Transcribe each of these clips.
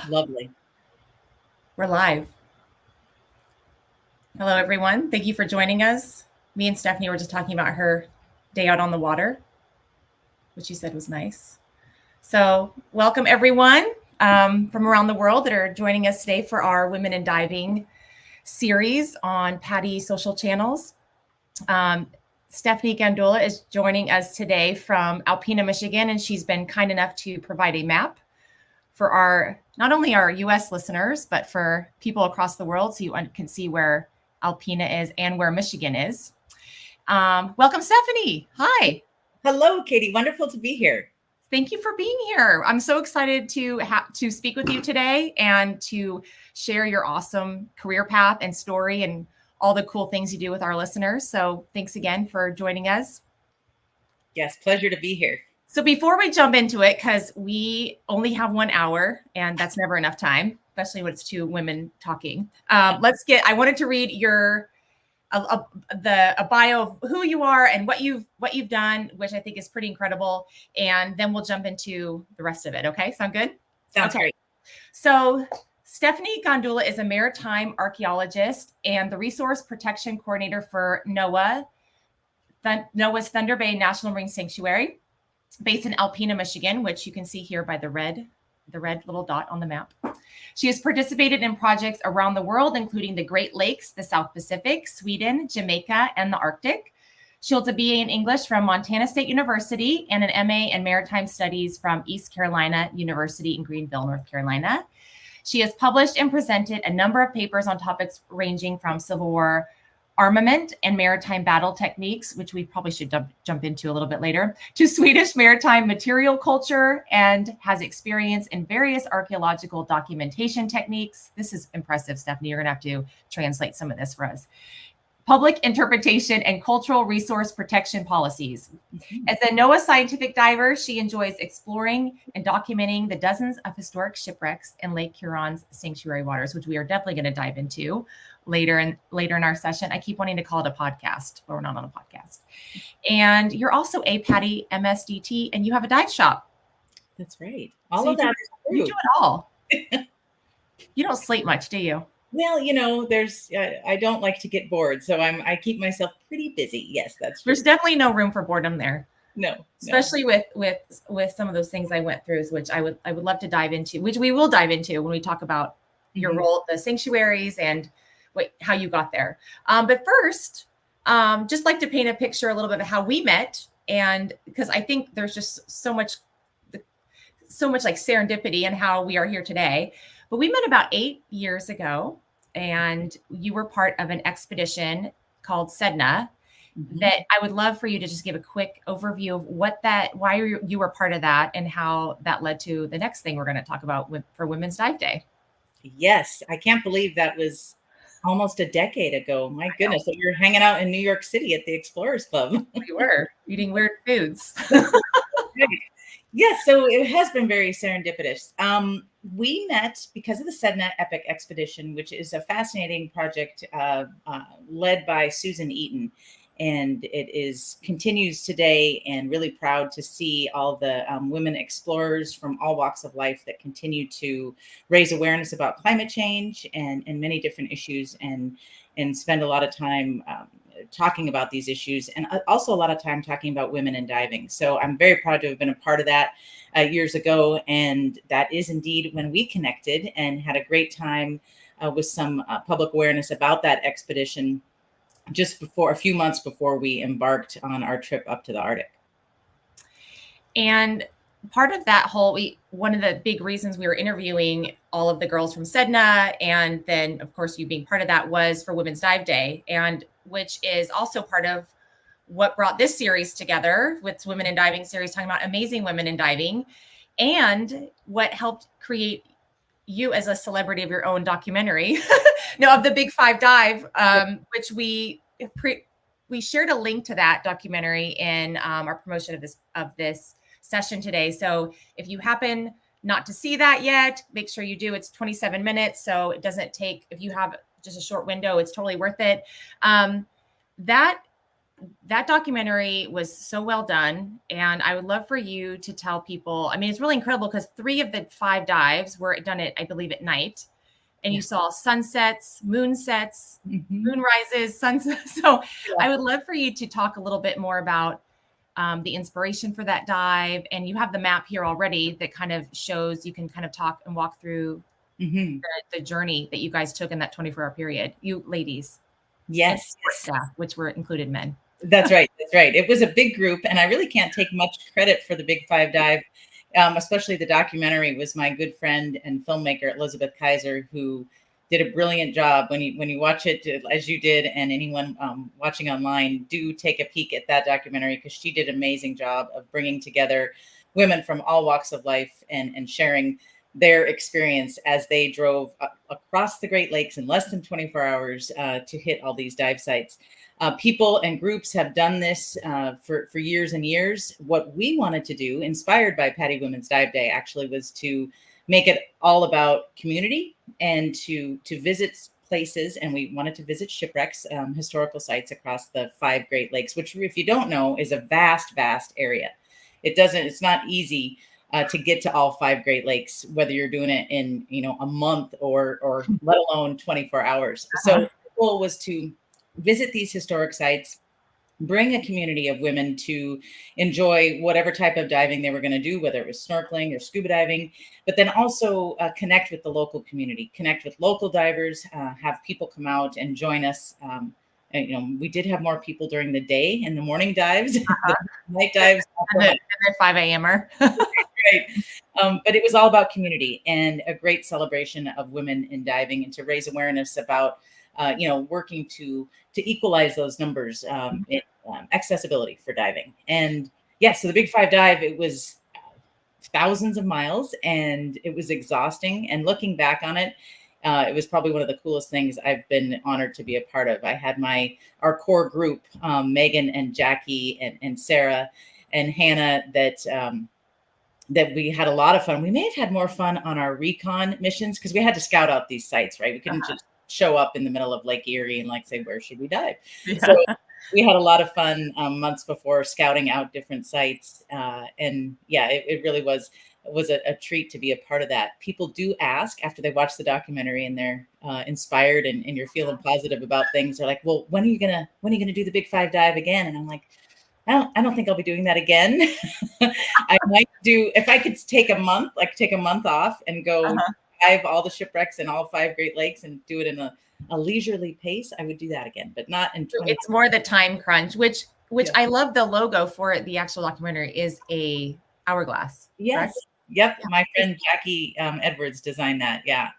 Lovely. We're live. Hello, everyone. Thank you for joining us. Me and Stephanie were just talking about her day out on the water, which she said was nice. So welcome, everyone from around the world that are joining us today for our Women in Diving series on PADI social channels. Stephanie Gandulla is joining us today from Alpena, Michigan, and she's been kind enough to provide a map for not only our US listeners, but for people across the world, so you can see where Alpena is and where Michigan is. Welcome, Stephanie. Hi. Hello, Katie. Wonderful to be here. Thank you for being here. I'm so excited to speak with you today and to share your awesome career path and story and all the cool things you do with our listeners. So thanks again for joining us. Yes, pleasure to be here. So before we jump into it, because we only have 1 hour and that's never enough time, especially when it's two women talking. I wanted to read a bio of who you are and what you've done, which I think is pretty incredible. And then we'll jump into the rest of it. Okay, sound good? Sounds great. So Stephanie Gandulla is a maritime archaeologist and the resource protection coordinator for NOAA's Thunder Bay National Marine Sanctuary, based in Alpena, Michigan, which you can see here by the red little dot on the map. She has participated in projects around the world, including the Great Lakes, the South Pacific, Sweden, Jamaica, and the Arctic. She holds a BA in English from Montana State University and an MA in Maritime Studies from East Carolina University in Greenville, North Carolina. She has published and presented a number of papers on topics ranging from Civil War armament and maritime battle techniques, which we probably should jump into a little bit later, to Swedish maritime material culture, and has experience in various archaeological documentation techniques. This is impressive, Stephanie. You're going to have to translate some of this for us. Public interpretation and cultural resource protection policies. As a NOAA Scientific Diver, she enjoys exploring and documenting the dozens of historic shipwrecks in Lake Huron's sanctuary waters, which we are definitely going to dive into later in our session. I keep wanting to call it a podcast, but we're not on a podcast. And you're also a PADI MSDT, and you have a dive shop. That's right. All of that. You do it all. You don't sleep much, do you? Well, I don't like to get bored, so I keep myself pretty busy. Yes, that's true. There's definitely no room for boredom there. No. Especially with some of those things I went through, which I would love to dive into, which we will dive into when we talk about your role at the sanctuaries and how you got there. But first, just like to paint a picture a little bit of how we met, and because I think there's just so much like serendipity in how we are here today. But we met about 8 years ago, and you were part of an expedition called Sedna that I would love for you to just give a quick overview of why you were part of that and how that led to the next thing we're going to talk about for Women's Dive Day. Yes, I can't believe that was almost a decade ago. My goodness, so we were hanging out in New York City at the Explorers Club. We were eating weird foods. Yes, so it has been very serendipitous. We met because of the Sedna Epic Expedition, which is a fascinating project led by Susan Eaton. And it continues today, and really proud to see all the women explorers from all walks of life that continue to raise awareness about climate change and many different issues, and spend a lot of time talking about these issues, and also a lot of time talking about women in diving. So I'm very proud to have been a part of that years ago. And that is indeed when we connected and had a great time with some public awareness about that expedition just a few months before we embarked on our trip up to the Arctic. And part of that one of the big reasons we were interviewing all of the girls from Sedna, and then of course you being part of that, was for Women's Dive Day, and which is also part of what brought this series together with Women in Diving series, talking about amazing women in diving, and what helped create you as a celebrity of your own documentary, of the Big Five Dive, which we shared a link to that documentary in our promotion of this session today. So if you happen not to see that yet, make sure you do. It's 27 minutes, so it doesn't take, if you have just a short window, it's totally worth it. That that documentary was so well done. And I would love for you to tell people, I mean, it's really incredible because 3 of the 5 dives were done at, I believe, at night. And you saw sunsets, moonsets, moonrises, sunsets. So I would love for you to talk a little bit more about the inspiration for that dive. And you have the map here already that kind of shows, you can kind of talk and walk through the journey that you guys took in that 24-hour period, you ladies. Yes. Staff, which were included men. That's right. That's right. It was a big group, and I really can't take much credit for the Big 5 dive, especially the documentary. Was my good friend and filmmaker Elizabeth Kaiser, who did a brilliant job. When you watch it, as you did, and anyone watching online, do take a peek at that documentary, because she did an amazing job of bringing together women from all walks of life and sharing their experience as they drove across the Great Lakes in less than 24 hours to hit all these dive sites. People and groups have done this for years and years. What we wanted to do, inspired by PADI Women's Dive Day, actually was to make it all about community and to visit places. And we wanted to visit shipwrecks, historical sites across the 5 Great Lakes, which, if you don't know, is a vast, vast area. It's not easy to get to all 5 Great Lakes, whether you're doing it in, a month or let alone 24 hours. So the goal was to visit these historic sites, bring a community of women to enjoy whatever type of diving they were going to do, whether it was snorkeling or scuba diving, but then also connect with the local community, connect with local divers, have people come out and join us. And, we did have more people during the day in the morning dives, the night dives, and the 5 a.m.er. Right. But it was all about community and a great celebration of women in diving, and to raise awareness about working to equalize those numbers in accessibility for diving. And so the Big 5 dive, it was thousands of miles, and it was exhausting. And looking back on it, it was probably one of the coolest things I've been honored to be a part of. I had our core group, Megan and Jackie and Sarah and Hannah, that we had a lot of fun. We may have had more fun on our recon missions because we had to scout out these sites, right? We couldn't just show up in the middle of Lake Erie and say, where should we dive? Yeah. So we had a lot of fun months before scouting out different sites. It really was a treat to be a part of that. People do ask after they watch the documentary and they're inspired and you're feeling positive about things. They're like, well, when are you gonna do the Big 5 dive again? And I'm like, I don't think I'll be doing that again. I might do, if I could take a month off and go dive all the shipwrecks in all 5 Great Lakes and do it in a leisurely pace, I would do that again, but not in 20. It's more the time crunch, which I love. The logo for the actual documentary is a hourglass. Yes. Correct? Yep. My friend Jackie Edwards designed that. Yeah.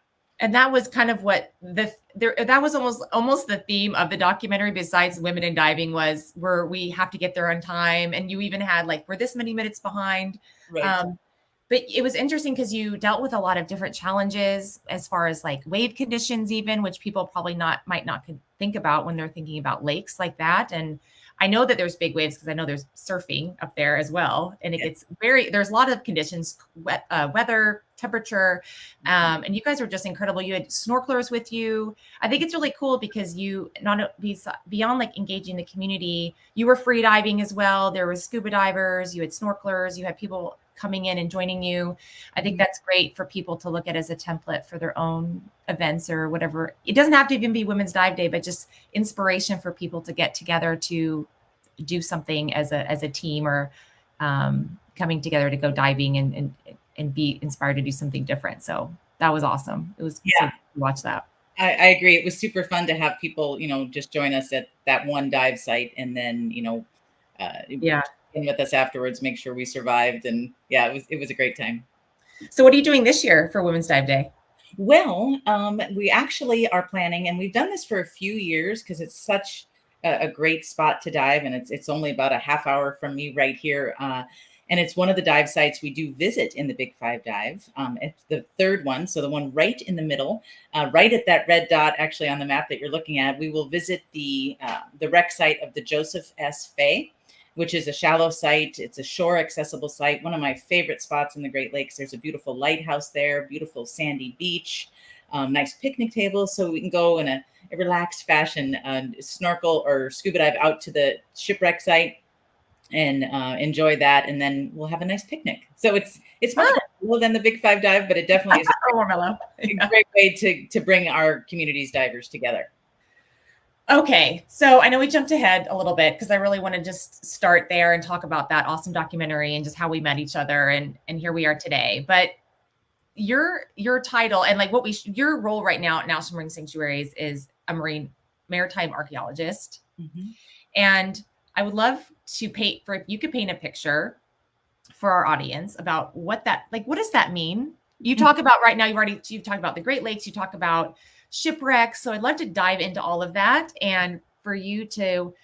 And that was kind of what that was almost the theme of the documentary, besides women in diving, was where we have to get there on time. And you even had we're this many minutes behind. Right. But it was interesting because you dealt with a lot of different challenges as far as wave conditions, even, which people probably might not think about when they're thinking about lakes like that. And I know that there's big waves because I know there's surfing up there as well. And it gets there's a lot of conditions, weather, temperature. And you guys were just incredible. You had snorkelers with you. I think it's really cool because you beyond engaging the community, you were free diving as well. There was scuba divers, you had snorkelers, you had people coming in and joining you. I think that's great for people to look at as a template for their own events or whatever. It doesn't have to even be Women's Dive Day, but just inspiration for people to get together to do something as a team, or coming together to go diving and be inspired to do something different. So that was awesome. It was fun to watch that. I agree. It was super fun to have people, just join us at that one dive site, and then, in with us afterwards, make sure we survived. And it was a great time. So what are you doing this year for Women's Dive Day? Well, we actually are planning, and we've done this for a few years because it's such a great spot to dive, and it's only about a half hour from me right here. And it's one of the dive sites we do visit in the Big 5 dive. It's the 3rd one, so the one right in the middle, right at that red dot, actually on the map that you're looking at. We will visit the wreck site of the Joseph S. Fay, which is a shallow site. It's a shore accessible site, one of my favorite spots in the Great Lakes. There's a beautiful lighthouse there, beautiful sandy beach. nice picnic tables, so we can go in a relaxed fashion, snorkel or scuba dive out to the shipwreck site and enjoy that, and then we'll have a nice picnic. So it's much more cool than the Big Five dive, but it definitely is a great way to bring our community's divers together. Okay, so I know we jumped ahead a little bit because I really want to just start there and talk about that awesome documentary and just how we met each other, and here we are today. But your title and like your role right now at National Marine Sanctuaries is a maritime archaeologist. Mm-hmm. And I would love to paint if you could paint a picture for our audience about what does that mean? You talk about right now, you've talked about the Great Lakes, you talk about shipwrecks. So I'd love to dive into all of that and for you to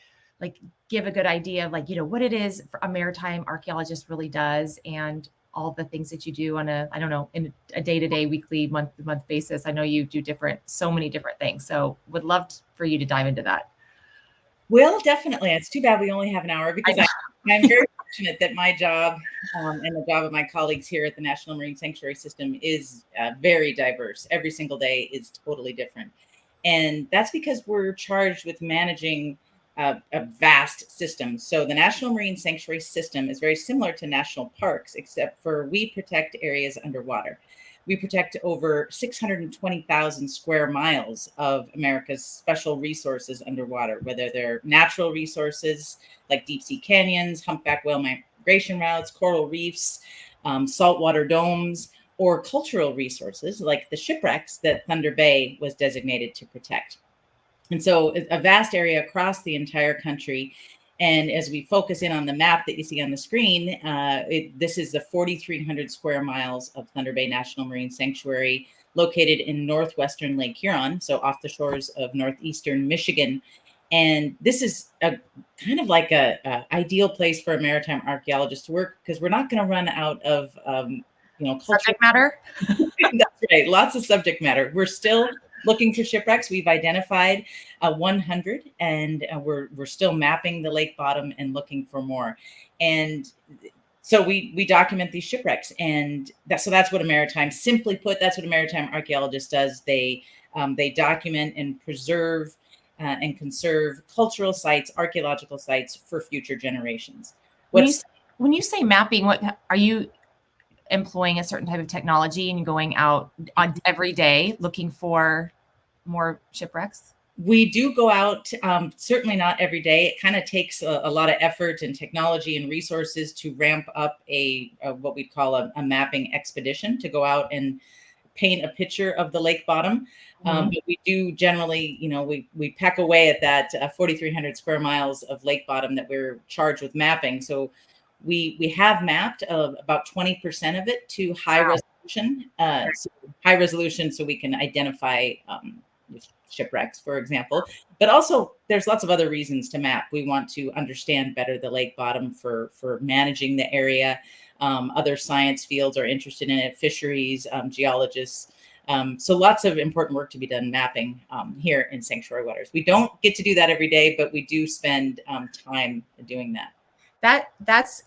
like give a good idea of like, what it is a maritime archaeologist really does and all the things that you do on in a day-to-day, weekly, month-to-month basis. I know you do so many different things. So would love for you to dive into that. Well, definitely. It's too bad we only have an hour because I'm very fortunate that my job and the job of my colleagues here at the National Marine Sanctuary System is very diverse. Every single day is totally different. And that's because we're charged with managing a vast system. So the National Marine Sanctuary System is very similar to national parks, except for we protect areas underwater. We protect over 620,000 square miles of America's special resources underwater, whether they're natural resources like deep sea canyons, humpback whale migration routes, coral reefs, saltwater domes, or cultural resources like the shipwrecks that Thunder Bay was designated to protect. And so a vast area across the entire country. And as we focus in on the map that you see on the screen, this is the 4,300 square miles of Thunder Bay National Marine Sanctuary located in northwestern Lake Huron, so off the shores of northeastern Michigan. And this is a kind of like a ideal place for a maritime archaeologist to work because we're not going to run out of subject matter. That's right, lots of subject matter. We're still looking for shipwrecks. We've identified 100, and we're still mapping the lake bottom and looking for more. And so we document these shipwrecks, and that's what a maritime, simply put, that's what a maritime archaeologist does. They document and preserve and conserve cultural sites, archaeological sites for future generations. When you say mapping, what are you employing a certain type of technology and going out on every day looking for more shipwrecks? We do go out, certainly not every day. It kind of takes a lot of effort and technology and resources to ramp up what we call a mapping expedition to go out and paint a picture of the lake bottom. But we do generally, we peck away at that 4,300 square miles of lake bottom that we're charged with mapping. So we have mapped about 20% of it to high resolution, so we can identify shipwrecks, for example. But also, there's lots of other reasons to map. We want to understand better the lake bottom for managing the area. Other science fields are interested in it, fisheries, geologists. So lots of important work to be done mapping here in sanctuary waters. We don't get to do that every day, but we do spend time doing that. That's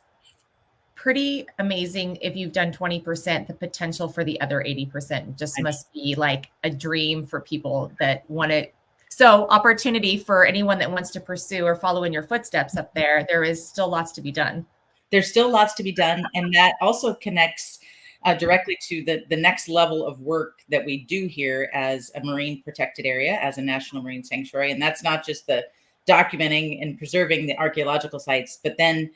pretty amazing. If you've done 20%, the potential for the other 80% just must be like a dream for people that want it. So opportunity for anyone that wants to pursue or follow in your footsteps up there. There is still lots to be done. There's still lots to be done. And that also connects directly to the next level of work that we do here as a marine protected area, as a national marine sanctuary. And that's not just the documenting and preserving the archaeological sites, but then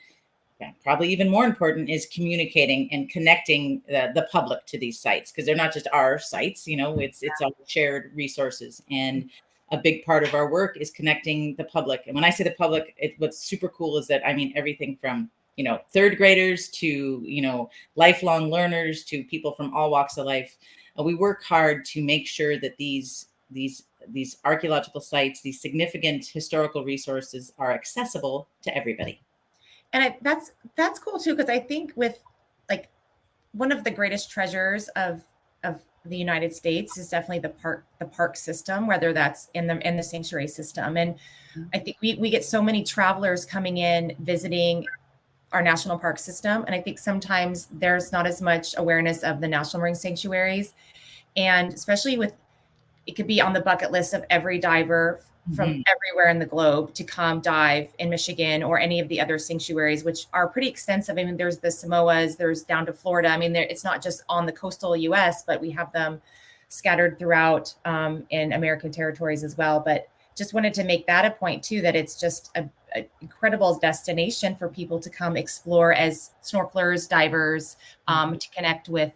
probably even more important is communicating and connecting the public to these sites, because they're not just our sites, it's all shared resources. And a big part of our work is connecting the public. And when I say the public, what's super cool is that I mean everything from third graders to lifelong learners to people from all walks of life. We work hard to make sure that these archaeological sites, these significant historical resources, are accessible to everybody. And that's cool too, because I think with like one of the greatest treasures of the United States is definitely the park system, whether that's in the sanctuary system. And I think we get so many travelers coming in visiting our national park system, and I think sometimes there's not as much awareness of the national marine sanctuaries, and especially with it could be on the bucket list of every diver from everywhere in the globe to come dive in Michigan or any of the other sanctuaries, which are pretty extensive. I mean, there's the Samoas, there's down to Florida. I mean, it's not just on the coastal US, but we have them scattered throughout in American territories as well. But just wanted to make that a point too, that it's just an incredible destination for people to come explore as snorkelers, divers, to connect with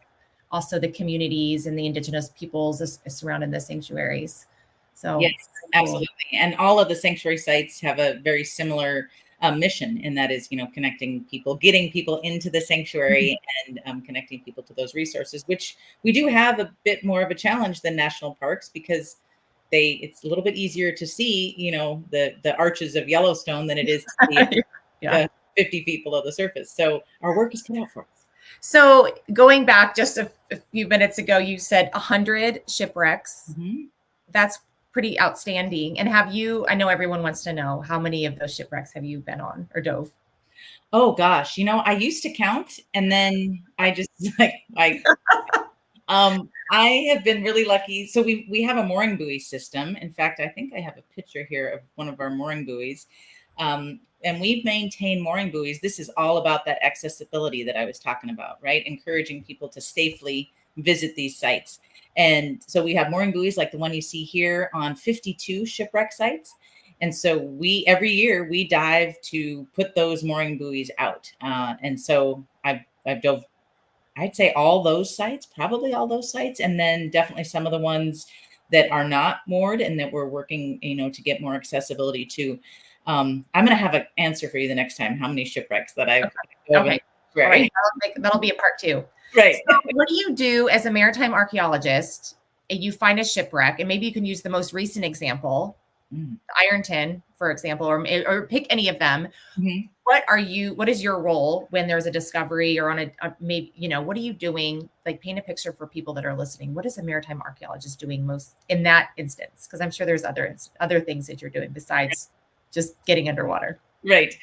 also the communities and the indigenous peoples surrounding the sanctuaries. So yes, cool. absolutely. And all of the sanctuary sites have a very similar mission, and that is, connecting people, getting people into the sanctuary and connecting people to those resources, which we do have a bit more of a challenge than national parks because it's a little bit easier to see, the arches of Yellowstone than it is to see the 50 feet below the surface. So our work is cut out for us. So going back just a few minutes ago, you said 100 shipwrecks. That's pretty outstanding. And I know everyone wants to know, how many of those shipwrecks have you been on or dove? Oh gosh, I used to count, and then I just I have been really lucky. So we have a mooring buoy system. In fact, I think I have a picture here of one of our mooring buoys. And we've maintained mooring buoys. This is all about that accessibility that I was talking about, right? Encouraging people to safely visit these sites. And so we have mooring buoys like the one you see here on 52 shipwreck sites. And so every year we dive to put those mooring buoys out. And so I've dove, I'd say probably all those sites. And then definitely some of the ones that are not moored and that we're working, to get more accessibility to. I'm going to have an answer for you the next time, how many shipwrecks that I've okay. Right. That'll be a part 2. Right. So what do you do as a maritime archaeologist? You find a shipwreck, and maybe you can use the most recent example, Ironton, for example, or pick any of them. What is your role when there's a discovery or on maybe, what are you doing? Like, paint a picture for people that are listening. What is a maritime archaeologist doing most in that instance? Because I'm sure there's other things that you're doing besides just getting underwater. Right.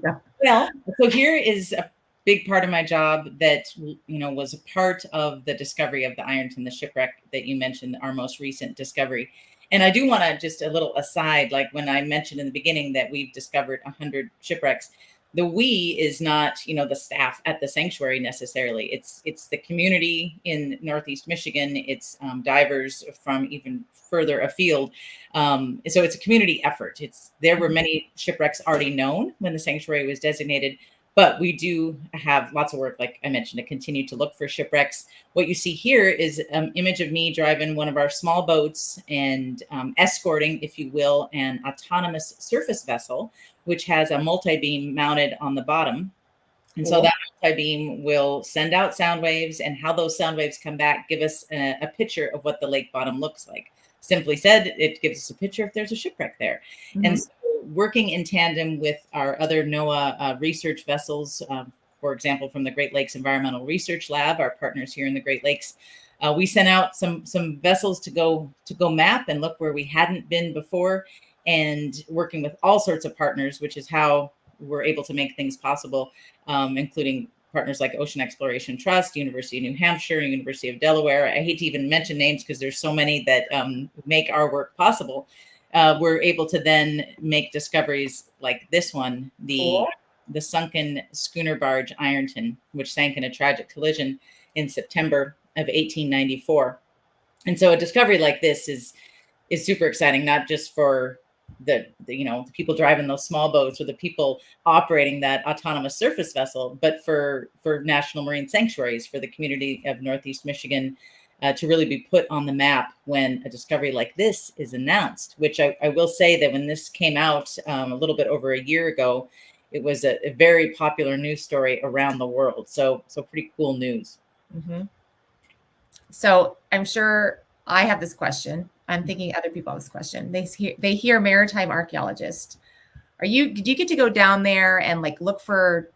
Yeah. Well, so here is a big part of my job that, was a part of the discovery of the Ironton, the shipwreck that you mentioned, our most recent discovery. And I do want to just a little aside, like when I mentioned in the beginning that we've discovered 100 shipwrecks, the we is not, the staff at the sanctuary necessarily. It's the community in Northeast Michigan. It's divers from even further afield. So it's a community effort. There were many shipwrecks already known when the sanctuary was designated, but we do have lots of work, like I mentioned, to continue to look for shipwrecks. What you see here is an image of me driving one of our small boats and escorting, if you will, an autonomous surface vessel, which has a multi-beam mounted on the bottom. And so that multi-beam will send out sound waves, and how those sound waves come back give us a picture of what the lake bottom looks like. Simply said, it gives us a picture if there's a shipwreck there. And so working in tandem with our other NOAA research vessels, for example, from the Great Lakes Environmental Research Lab, our partners here in the Great Lakes, we sent out some vessels to go map and look where we hadn't been before, and working with all sorts of partners, which is how we're able to make things possible, including partners like Ocean Exploration Trust, University of New Hampshire, University of Delaware. I hate to even mention names because there's so many that make our work possible. We're able to then make discoveries like this one, the sunken schooner barge Ironton, which sank in a tragic collision in September of 1894. And so a discovery like this is super exciting, not just for the people driving those small boats or the people operating that autonomous surface vessel, but for national marine sanctuaries, for the community of Northeast Michigan, to really be put on the map when a discovery like this is announced, which I will say that when this came out a little bit over a year ago, it was a very popular news story around the world. So pretty cool news. So I'm sure I have this question. I'm thinking other people have this question. They hear maritime archaeologist. Did you get to go down there and like look for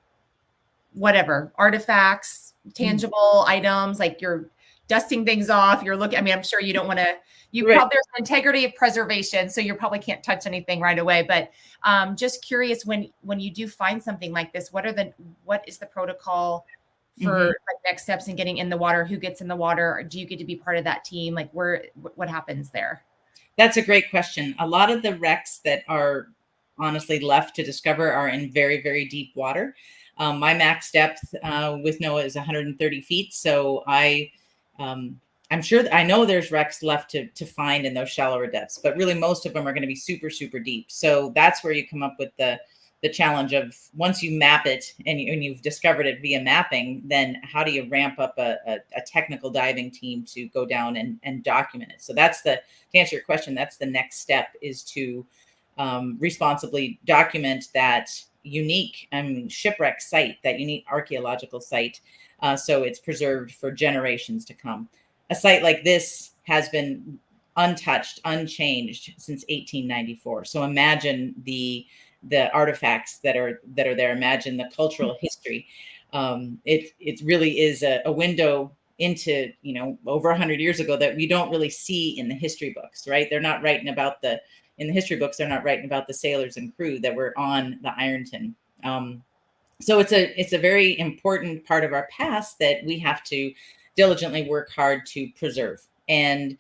whatever artifacts, tangible items, like you're dusting things off, you're looking, I'm sure you don't want to, probably there's an integrity of preservation, so you probably can't touch anything right away. But just curious, when you do find something like this, what is the protocol for like next steps in getting in the water? Who gets in the water? Do you get to be part of that team? Like what happens there? That's a great question. A lot of the wrecks that are honestly left to discover are in very, very deep water. My max depth with NOAA is 130 feet. So I'm sure I know there's wrecks left to find in those shallower depths, but really most of them are going to be super, super deep. So that's where you come up with the challenge of, once you map it and you've discovered it via mapping, then how do you ramp up a technical diving team to go down and document it? So that's to answer your question, that's the next step, is to responsibly document that unique shipwreck site, that unique archaeological site, so it's preserved for generations to come. A site like this has been untouched, unchanged since 1894. So imagine the artifacts that are there. Imagine the cultural history. It really is a window into, over 100 years ago that we don't really see in the history books, right? They're not writing about in the history books, they're not writing about the sailors and crew that were on the Ironton. So it's a very important part of our past that we have to diligently work hard to preserve. And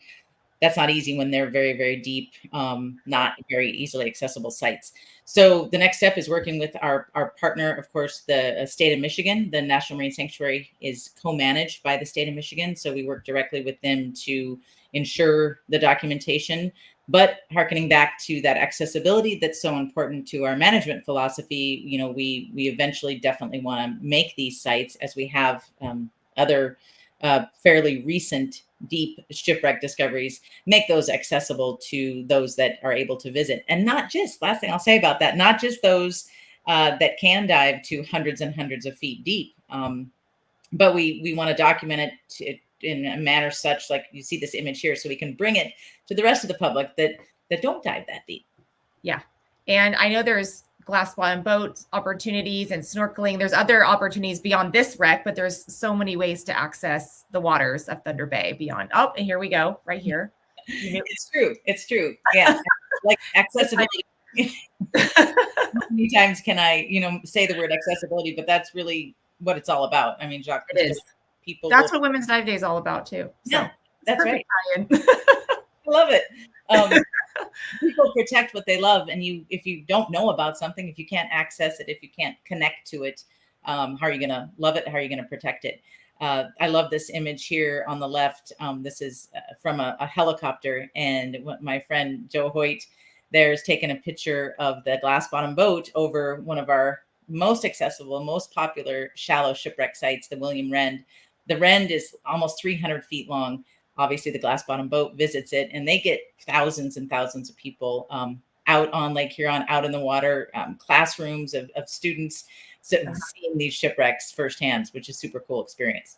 that's not easy when they're very, very deep, not very easily accessible sites. So the next step is working with our partner, of course, the state of Michigan. The National Marine Sanctuary is co-managed by the state of Michigan. So we work directly with them to ensure the documentation. But harkening back to that accessibility that's so important to our management philosophy, we eventually definitely want to make these sites, as we have other fairly recent deep shipwreck discoveries, make those accessible to those that are able to visit. And not just, last thing I'll say about that, not just those that can dive to hundreds and hundreds of feet deep, but we want to document it in a manner such, like you see this image here, so we can bring it to the rest of the public that don't dive that deep. Yeah. And I know there's glass bottom boat opportunities and snorkeling. There's other opportunities beyond this wreck, but there's so many ways to access the waters of Thunder Bay beyond. Oh, and here we go, right here. It's true. Yeah. Like accessibility. How many times can I, say the word accessibility, but that's really what it's all about. I mean, Jacques, it is. That's what Women's Dive Day is all about too. So yeah, that's right. I love it. People protect what they love, and if you don't know about something, if you can't access it, if you can't connect to it, how are you going to love it? How are you going to protect it? I love this image here on the left. This is from a helicopter, and my friend Joe Hoyt there's taken a picture of the glass bottom boat over one of our most accessible, most popular shallow shipwreck sites, the William Rend. The Rend is almost 300 feet long. Obviously, the glass bottom boat visits it, and they get thousands and thousands of people out on Lake Huron, out in the water, classrooms of students seeing these shipwrecks firsthand, which is super cool experience.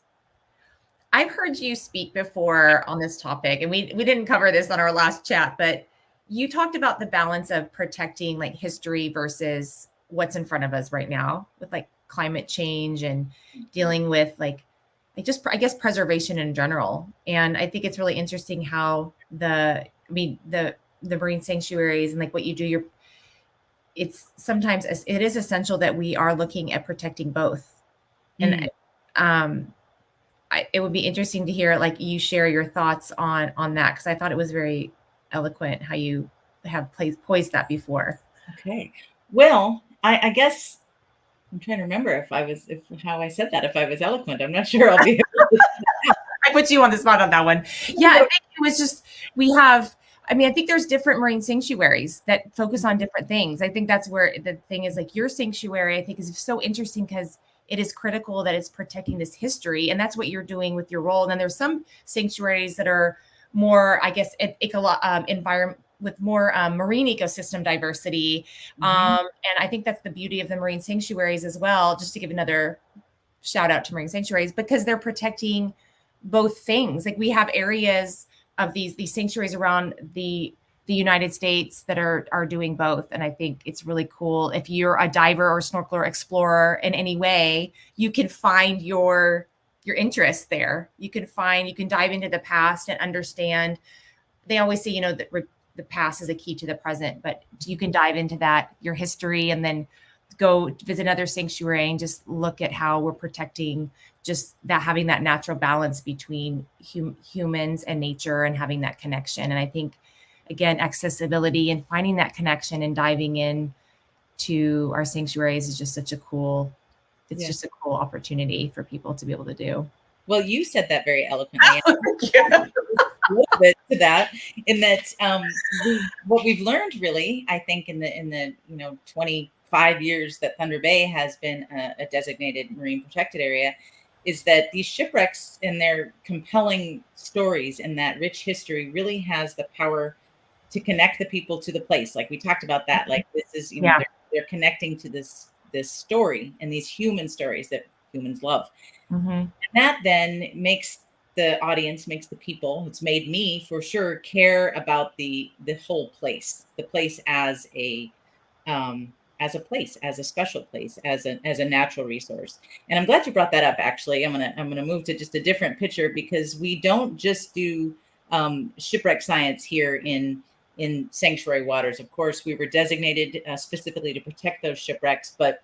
I've heard you speak before on this topic, and we didn't cover this on our last chat, but you talked about the balance of protecting like history versus what's in front of us right now with like climate change and dealing with like just, I guess, preservation in general. And I think it's really interesting how the marine sanctuaries and like what you do, it's sometimes it is essential that we are looking at protecting both. And it would be interesting to hear like you share your thoughts on that, because I thought it was very eloquent how you have poised that before. Okay. Well, I guess I'm trying to remember how I said that, if I was eloquent. I'm not sure I'll be able to. I put you on the spot on that one. Yeah, I think it was just, I think there's different marine sanctuaries that focus on different things. I think that's where the thing is, like your sanctuary, I think is so interesting because it is critical that it's protecting this history. And that's what you're doing with your role. And then there's some sanctuaries that are more, I guess, environment with more marine ecosystem diversity. And I think that's the beauty of the marine sanctuaries as well, just to give another shout out to marine sanctuaries, because they're protecting both things. Like we have areas of these sanctuaries around the United States that are doing both. And I think it's really cool. If you're a diver or snorkeler, explorer in any way, you can find your interest there. You can dive into the past and understand. They always say, that the past is a key to the present, but you can dive into that, your history, and then go visit another sanctuary and just look at how we're protecting just that having that natural balance between humans and nature and having that connection. And I think, again, accessibility and finding that connection and diving in to our sanctuaries is just such a cool, it's just a cool opportunity for people to be able to do. Well, you said that very eloquently. A little bit to that, in that what we've learned really, I think, in the 25 years that Thunder Bay has been a designated marine protected area, is that these shipwrecks and their compelling stories and that rich history really has the power to connect the people to the place. Like we talked about that, like this is, they're connecting to this story and these human stories that humans love. And that then makes the audience, makes the people, it's made me for sure care about the whole place, the place as a place, as a special place, as a natural resource. And I'm glad you brought that up. Actually, I'm gonna move to just a different picture, because we don't just do shipwreck science here in sanctuary waters. Of course, we were designated specifically to protect those shipwrecks, but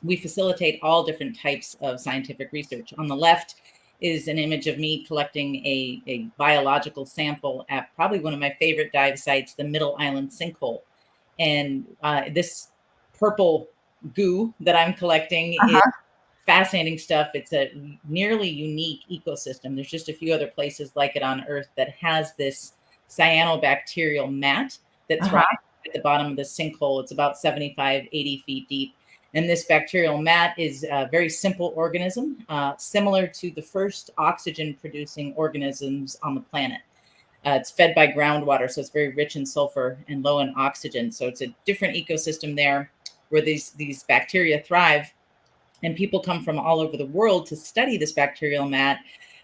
we facilitate all different types of scientific research. On the left is an image of me collecting a biological sample at probably one of my favorite dive sites, the Middle Island sinkhole. And this purple goo that I'm collecting is fascinating stuff. It's a nearly unique ecosystem. There's just a few other places like it on Earth that has this cyanobacterial mat that's right at the bottom of the sinkhole. It's about 75, 80 feet deep. And this bacterial mat is a very simple organism, similar to the first oxygen-producing organisms on the planet. It's fed by groundwater, so it's very rich in sulfur and low in oxygen. So it's a different ecosystem there where these bacteria thrive. And people come from all over the world to study this bacterial mat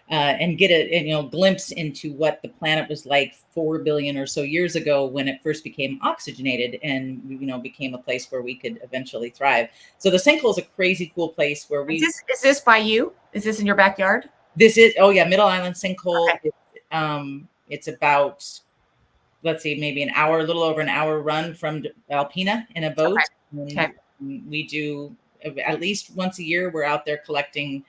and get a glimpse into what the planet was like 4 billion or so years ago when it first became oxygenated and became a place where we could eventually thrive. So the sinkhole is a crazy cool place where we. Is this by you? Is this in your backyard? This is Middle Island sinkhole. Okay. It's about, let's see, maybe an hour, a little over an hour run from Alpena in a boat. Okay. We do at least once a year. We're out there collecting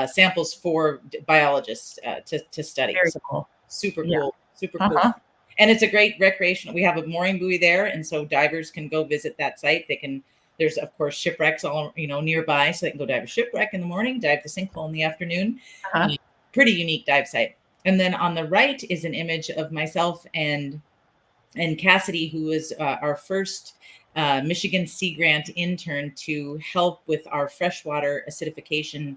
samples for biologists to study. Very cool. Super cool. Super cool. And it's a great recreational. We have a mooring buoy there, and so divers can go visit that site. There's of course shipwrecks all nearby, so they can go dive a shipwreck in the morning, dive the sinkhole in the afternoon. Pretty unique dive site. And then on the right is an image of myself and Cassidy, who is our first Michigan Sea Grant intern to help with our freshwater acidification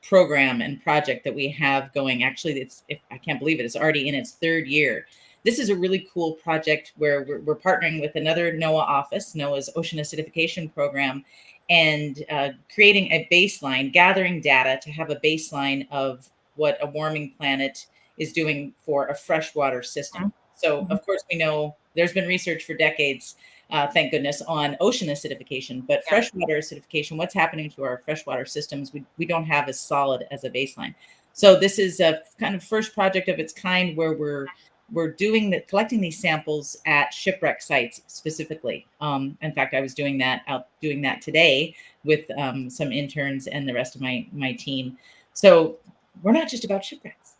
program and project that we have going. Actually, I can't believe it, it's already in its third year. This is a really cool project where we're partnering with another NOAA office, NOAA's Ocean Acidification Program, and creating a baseline, gathering data to have a baseline of what a warming planet is doing for a freshwater system. So, of course, we know there's been research for decades, thank goodness, on ocean acidification, but freshwater acidification, what's happening to our freshwater systems, we don't have as solid as a baseline. So this is a kind of first project of its kind where we're collecting these samples at shipwreck sites specifically. In fact, I was doing that today with some interns and the rest of my team. So we're not just about shipwrecks.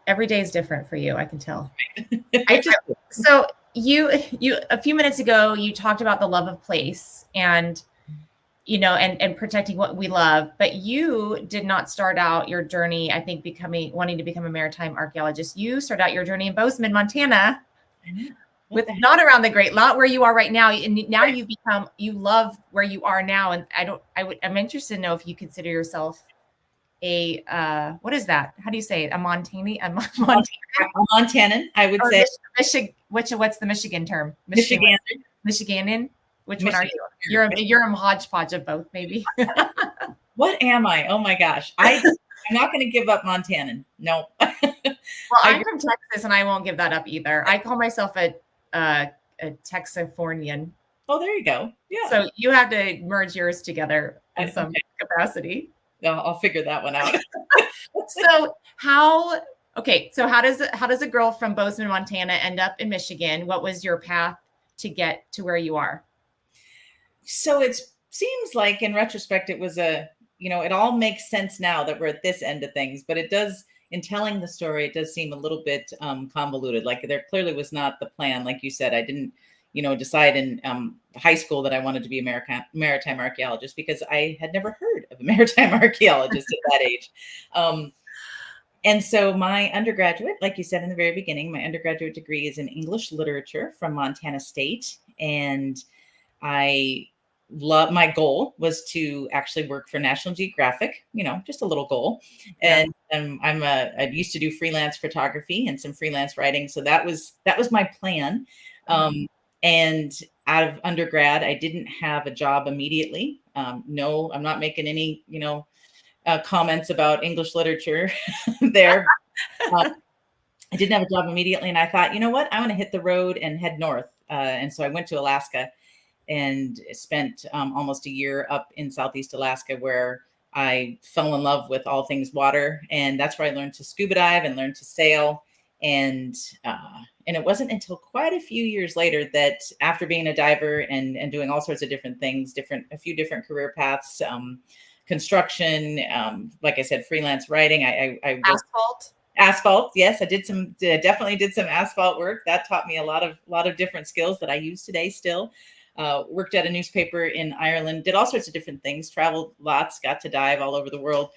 Every day is different for you, I can tell. So you a few minutes ago, you talked about the love of place and and protecting what we love, but you did not start out your journey, I think, wanting to become a maritime archaeologist. You started out your journey in Bozeman, Montana, not around the Great Lot where you are right now. And now you love where you are now. And I'm interested to know if you consider yourself what is that? How do you say it? A Montanan, I would say. What's the Michigan term? Michiganan. Which one are you? You're a hodgepodge of both, maybe. What am I? Oh my gosh. I'm not going to give up Montanan. No. Well, I'm from Texas and I won't give that up either. I call myself a Texifornian. Oh, there you go. Yeah. So you have to merge yours together in some capacity. I'll figure that one out. So how does a girl from Bozeman, Montana end up in Michigan? What was your path to get to where you are? So it seems like in retrospect, it was a it all makes sense now that we're at this end of things, but it does, in telling the story, it does seem a little bit convoluted. Like there clearly was not the plan. Like you said, I didn't, decide in high school that I wanted to be a maritime archaeologist because I had never heard of a maritime archaeologist at that age. And so my undergraduate, like you said in the very beginning, my undergraduate degree is in English literature from Montana State. And my goal was to actually work for National Geographic, just a little goal. Yeah. And I used to do freelance photography and some freelance writing. So that was my plan. And out of undergrad, I didn't have a job immediately. No, I'm not making any, comments about English literature there. I didn't have a job immediately. And I thought, you know what, I want to hit the road and head north. And so I went to Alaska and spent almost a year up in Southeast Alaska, where I fell in love with all things water. And that's where I learned to scuba dive and learned to sail. And it wasn't until quite a few years later that, after being a diver and doing all sorts of different things, a few different career paths, construction, like I said, freelance writing. I asphalt. Yes, I definitely did some asphalt work. That taught me a lot of different skills that I use today still. Worked at a newspaper in Ireland, did all sorts of different things, traveled lots, got to dive all over the world.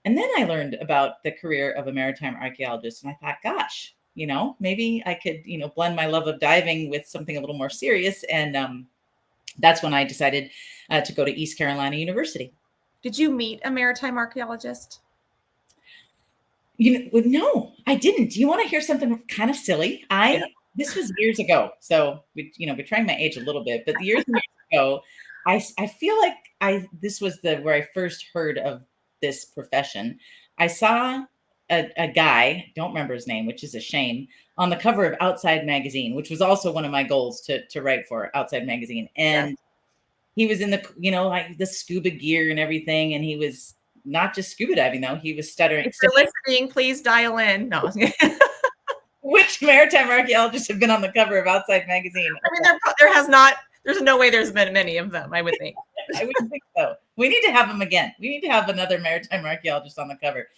And then I learned about the career of a maritime archaeologist. And I thought, gosh, maybe I could, blend my love of diving with something a little more serious. And that's when I decided to go to East Carolina University. Did you meet a maritime archaeologist? No, I didn't. Do you want to hear something kind of silly? This was years ago. So, betraying my age a little bit, but years ago, I feel like this was where I first heard of this profession. I saw a guy, don't remember his name, which is a shame, on the cover of Outside Magazine, which was also one of my goals to write for Outside Magazine. And he was in the, the scuba gear and everything. And he was not just scuba diving, though. He was stuttering. If you're listening, please dial in. No. Which maritime archaeologists have been on the cover of Outside Magazine? I mean, there's no way there's been many of them, I would think. I wouldn't think so. We need to have them again. We need to have another maritime archaeologist on the cover.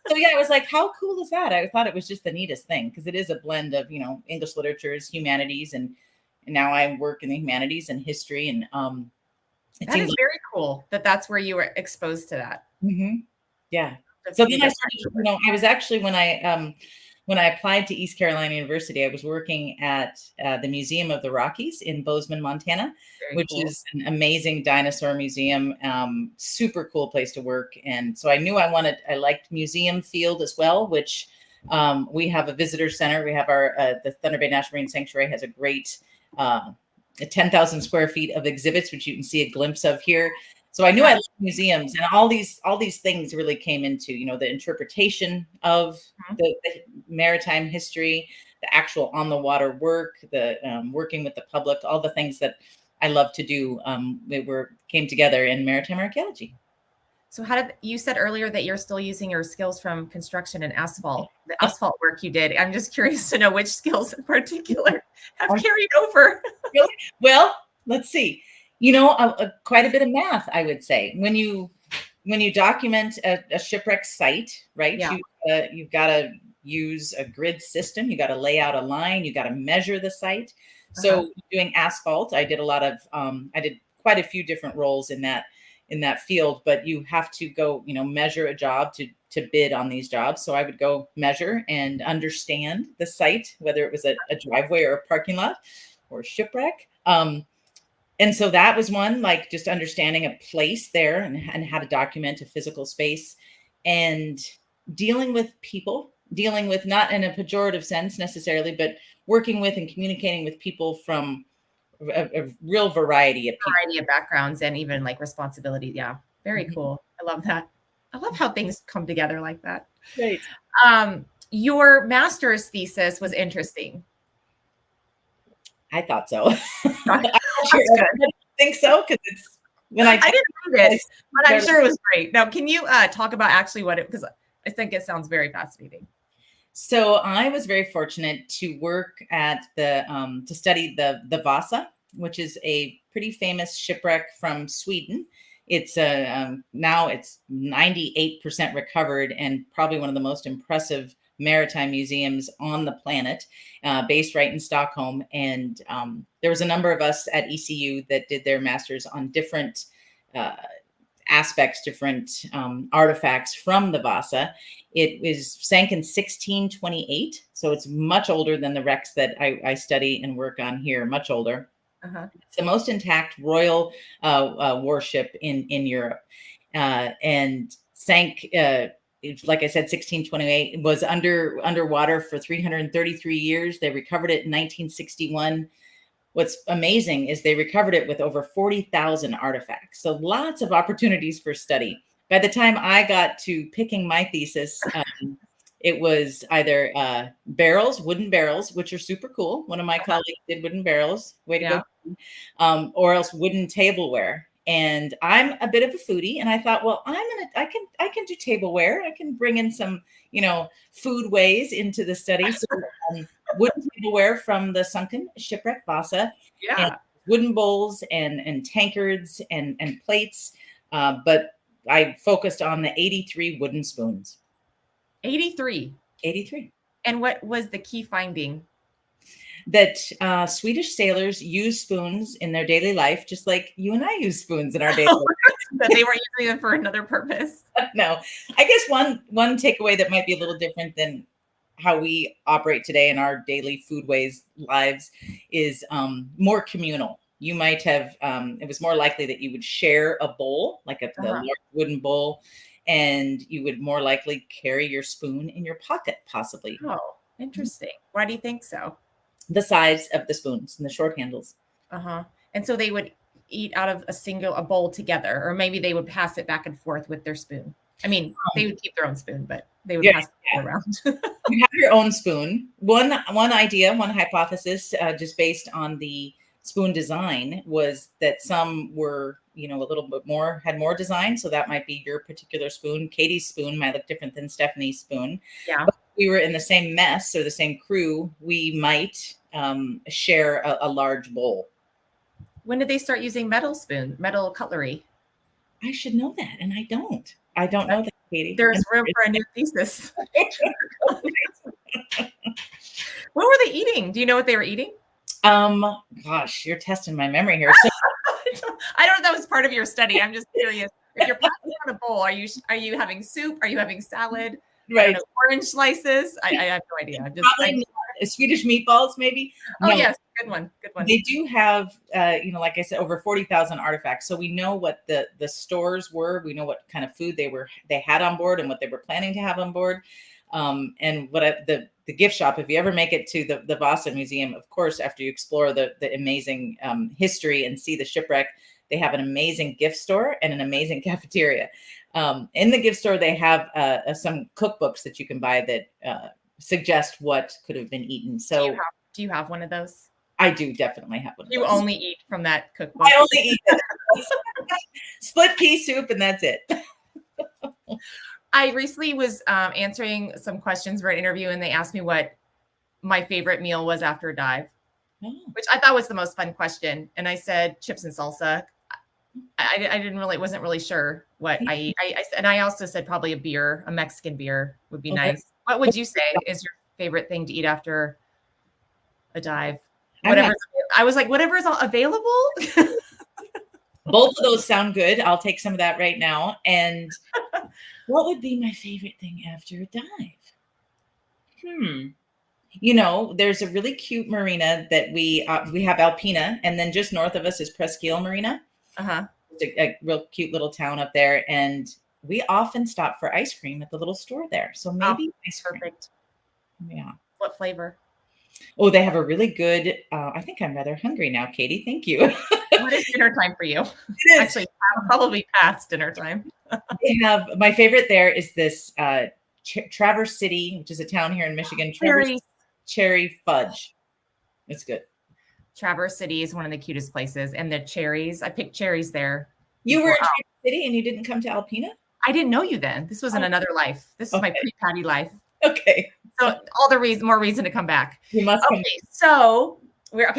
So yeah, I was like, how cool is that? I thought it was just the neatest thing, because it is a blend of, English literatures, humanities, and now I work in the humanities and history. And that is very cool that's where you were exposed to that. Mm-hmm. Yeah. So then I started, I was actually, when I applied to East Carolina University, I was working at the Museum of the Rockies in Bozeman, Montana, which is an amazing dinosaur museum, super cool place to work. And so I knew I liked museum field as well, which we have a visitor center. We have the Thunder Bay National Marine Sanctuary has a great 10,000 square feet of exhibits, which you can see a glimpse of here. So I knew I loved museums, and all these things really came into, the interpretation of the maritime history, the actual on the water work, the working with the public, all the things that I love to do. Came together in maritime archaeology. So you said earlier that you're still using your skills from construction and asphalt, the asphalt work you did. I'm just curious to know which skills in particular have carried over. Really? Well, let's see. Quite a bit of math, I would say. When you document a shipwreck site, right? Yeah. You've got to use a grid system. You got to lay out a line. You got to measure the site. So doing asphalt, I did I did quite a few different roles in that field, but you have to go, measure a job to bid on these jobs. So I would go measure and understand the site, whether it was a driveway or a parking lot or a shipwreck. And so that was one, like just understanding a place there and how to document a physical space, and dealing with people, not in a pejorative sense necessarily, but working with and communicating with people from a real variety of backgrounds and even like responsibility. Yeah. Very cool. I love that. I love how things come together like that. Great. Your master's thesis was interesting. I thought so. I think so, because it's when I didn't read it, but I'm sure it was great. Now, can you talk about actually because I think it sounds very fascinating. So I was very fortunate to work at to study the Vasa, which is a pretty famous shipwreck from Sweden. It's now it's 98% recovered, and probably one of the most impressive maritime museums on the planet, based right in Stockholm. And there was a number of us at ECU that did their masters on different aspects, different artifacts from the Vasa. It was sank in 1628, so it's much older than the wrecks that I study and work on here, much older. It's the most intact royal warship in Europe, and sank, like I said, 1628. It was underwater for 333 years. They recovered it in 1961. What's amazing is they recovered it with over 40,000 artifacts. So lots of opportunities for study. By the time I got to picking my thesis, it was either barrels, wooden barrels, which are super cool. One of my colleagues did wooden barrels, way to go, or else wooden tableware. And I'm a bit of a foodie, and I thought, well, I can do tableware. I can bring in some, food ways into the study. So wooden tableware from the sunken shipwreck Vasa, and wooden bowls and tankards and plates. But I focused on the 83 wooden spoons. 83. And what was the key finding? That Swedish sailors use spoons in their daily life, just like you and I use spoons in our daily life. That they weren't using them for another purpose. No, I guess one takeaway that might be a little different than how we operate today in our daily foodways lives is more communal. You might have, it was more likely that you would share a bowl, like the large wooden bowl, and you would more likely carry your spoon in your pocket, possibly. Oh, interesting. Why do you think so? The size of the spoons and the short handles. And so they would eat out of a bowl together, or maybe they would pass it back and forth with their spoon. I mean, they would keep their own spoon, but they would pass it around. You have your own spoon. One idea, one hypothesis, just based on the spoon design, was that some were, a little bit more, had more design. So that might be your particular spoon. Katie's spoon might look different than Stephanie's spoon. Yeah. But if we were in the same mess or the same crew, we might share a large bowl. When did they start using metal cutlery? I should know that, and I don't. I don't know that, Katie. There's room for a new thesis. What were they eating? Do you know what they were eating? Gosh, you're testing my memory here. So, I don't know if that was part of your study. I'm just curious. If you're passing on a bowl, are you having soup? Are you having salad? Right. Orange slices? I have no idea. Probably Swedish meatballs, maybe. Oh, no. Yes. Good one. They do have, like I said, over 40,000 artifacts. So we know what the stores were. We know what kind of food they had on board and what they were planning to have on board. And what the gift shop, if you ever make it to the Vasa Museum, of course, after you explore the amazing history and see the shipwreck, they have an amazing gift store and an amazing cafeteria. In the gift store, they have some cookbooks that you can buy that suggest what could have been eaten. So do you have one of those? I do definitely have one of those. You only eat from that cookbook? I only eat split pea soup, and that's it. I recently was answering some questions for an interview, and they asked me what my favorite meal was after a dive, which I thought was the most fun question. And I said chips and salsa. I wasn't really sure what I eat. And I also said probably a Mexican beer would be nice. What would you say is your favorite thing to eat after a dive? I was like, whatever is available. Both of those sound good. I'll take some of that right now. And what would be my favorite thing after a dive? There's a really cute marina that we have Alpina, and then just north of us is Presqu'île Marina. It's a real cute little town up there, and we often stop for ice cream at the little store there. So maybe ice cream. Perfect. Yeah. What flavor? Oh, they have a really good, I think I'm rather hungry now, Katie. Thank you. What is dinner time for you? Actually, probably past dinner time. They have, my favorite there is this Traverse City, which is a town here in Michigan. Cherry fudge. It's good. Traverse City is one of the cutest places. And the cherries, I picked cherries there. You were in Traverse City and you didn't come to Alpina? I didn't know you then. This was in another life. This is my pre-PADI life. Okay. So all the more reason to come back. You must come. So we're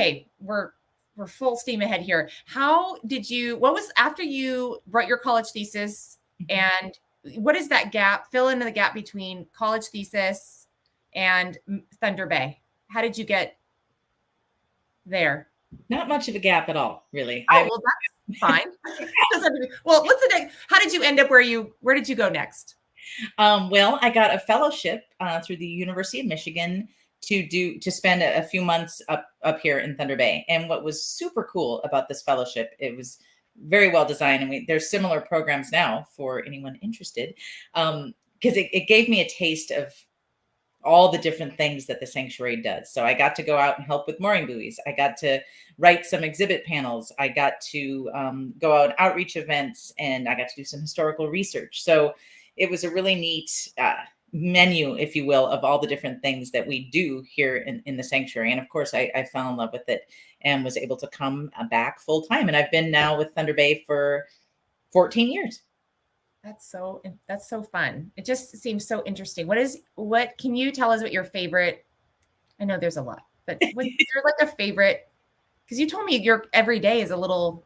we're full steam ahead here. How did you, what was after you wrote your college thesis, and what is that gap? Fill in the gap between college thesis and Thunder Bay. How did you get there? Not much of a gap at all, really. Oh, well, that's fine. Well, what's the next? How did you end up where did you go next? Well, I got a fellowship through the University of Michigan to spend a few months up here in Thunder Bay. And what was super cool about this fellowship, it was very well designed, and there's similar programs now for anyone interested, because it gave me a taste of all the different things that the sanctuary does. So I got to go out and help with mooring buoys. I got to write some exhibit panels. I got to go out on outreach events, and I got to do some historical research. So it was a really neat menu, if you will, of all the different things that we do here in the sanctuary. And of course, I fell in love with it and was able to come back full time. And I've been now with Thunder Bay for 14 years. That's so fun. It just seems so interesting. What can you tell us what your favorite, I know there's a lot, but what's there like a favorite, because you told me your every day is a little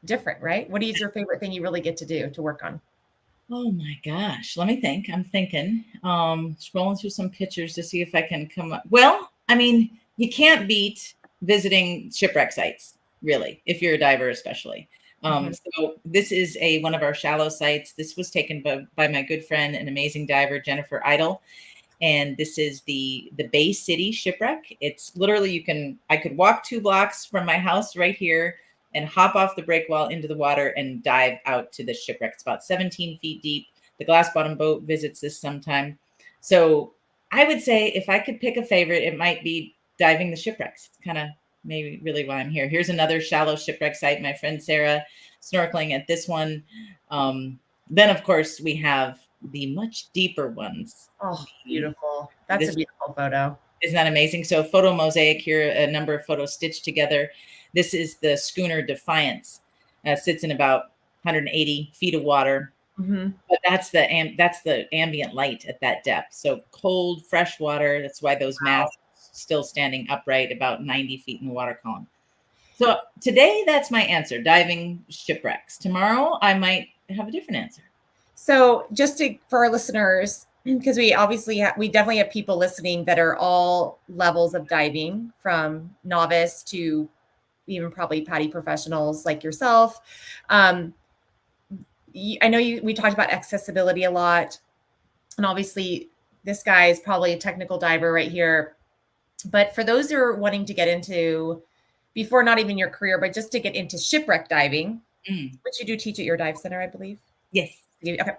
different, right? What is your favorite thing you really get to do to work on? Oh my gosh. Let me think. I'm thinking, scrolling through some pictures to see if I can come up. Well, I mean, you can't beat visiting shipwreck sites, really, if you're a diver, especially. So this is one of our shallow sites. This was taken by my good friend and amazing diver, Jennifer Idle. And this is the Bay City shipwreck. It's literally, I could walk 2 blocks from my house right here and hop off the breakwall into the water and dive out to the shipwreck. It's about 17 feet deep. The glass bottom boat visits this sometime. So I would say if I could pick a favorite, it might be diving the shipwrecks. It's kind of maybe really why I'm here. Here's another shallow shipwreck site. My friend Sarah snorkeling at this one. Then of course we have the much deeper ones. Oh, beautiful. That's a beautiful photo. Isn't that amazing? So photo mosaic here, a number of photos stitched together. This is the schooner Defiance. Sits in about 180 feet of water. But that's the ambient light at that depth. So cold, fresh water. That's why those masts still standing upright about 90 feet in the water column. So today, that's my answer, diving shipwrecks. Tomorrow, I might have a different answer. So just for our listeners, because we definitely have people listening that are all levels of diving, from novice to even probably PADI professionals like yourself. I know we talked about accessibility a lot, and obviously this guy is probably a technical diver right here. But for those who are wanting to get into, before not even your career, but just to get into shipwreck diving, which you do teach at your dive center, I believe. Yes. Okay.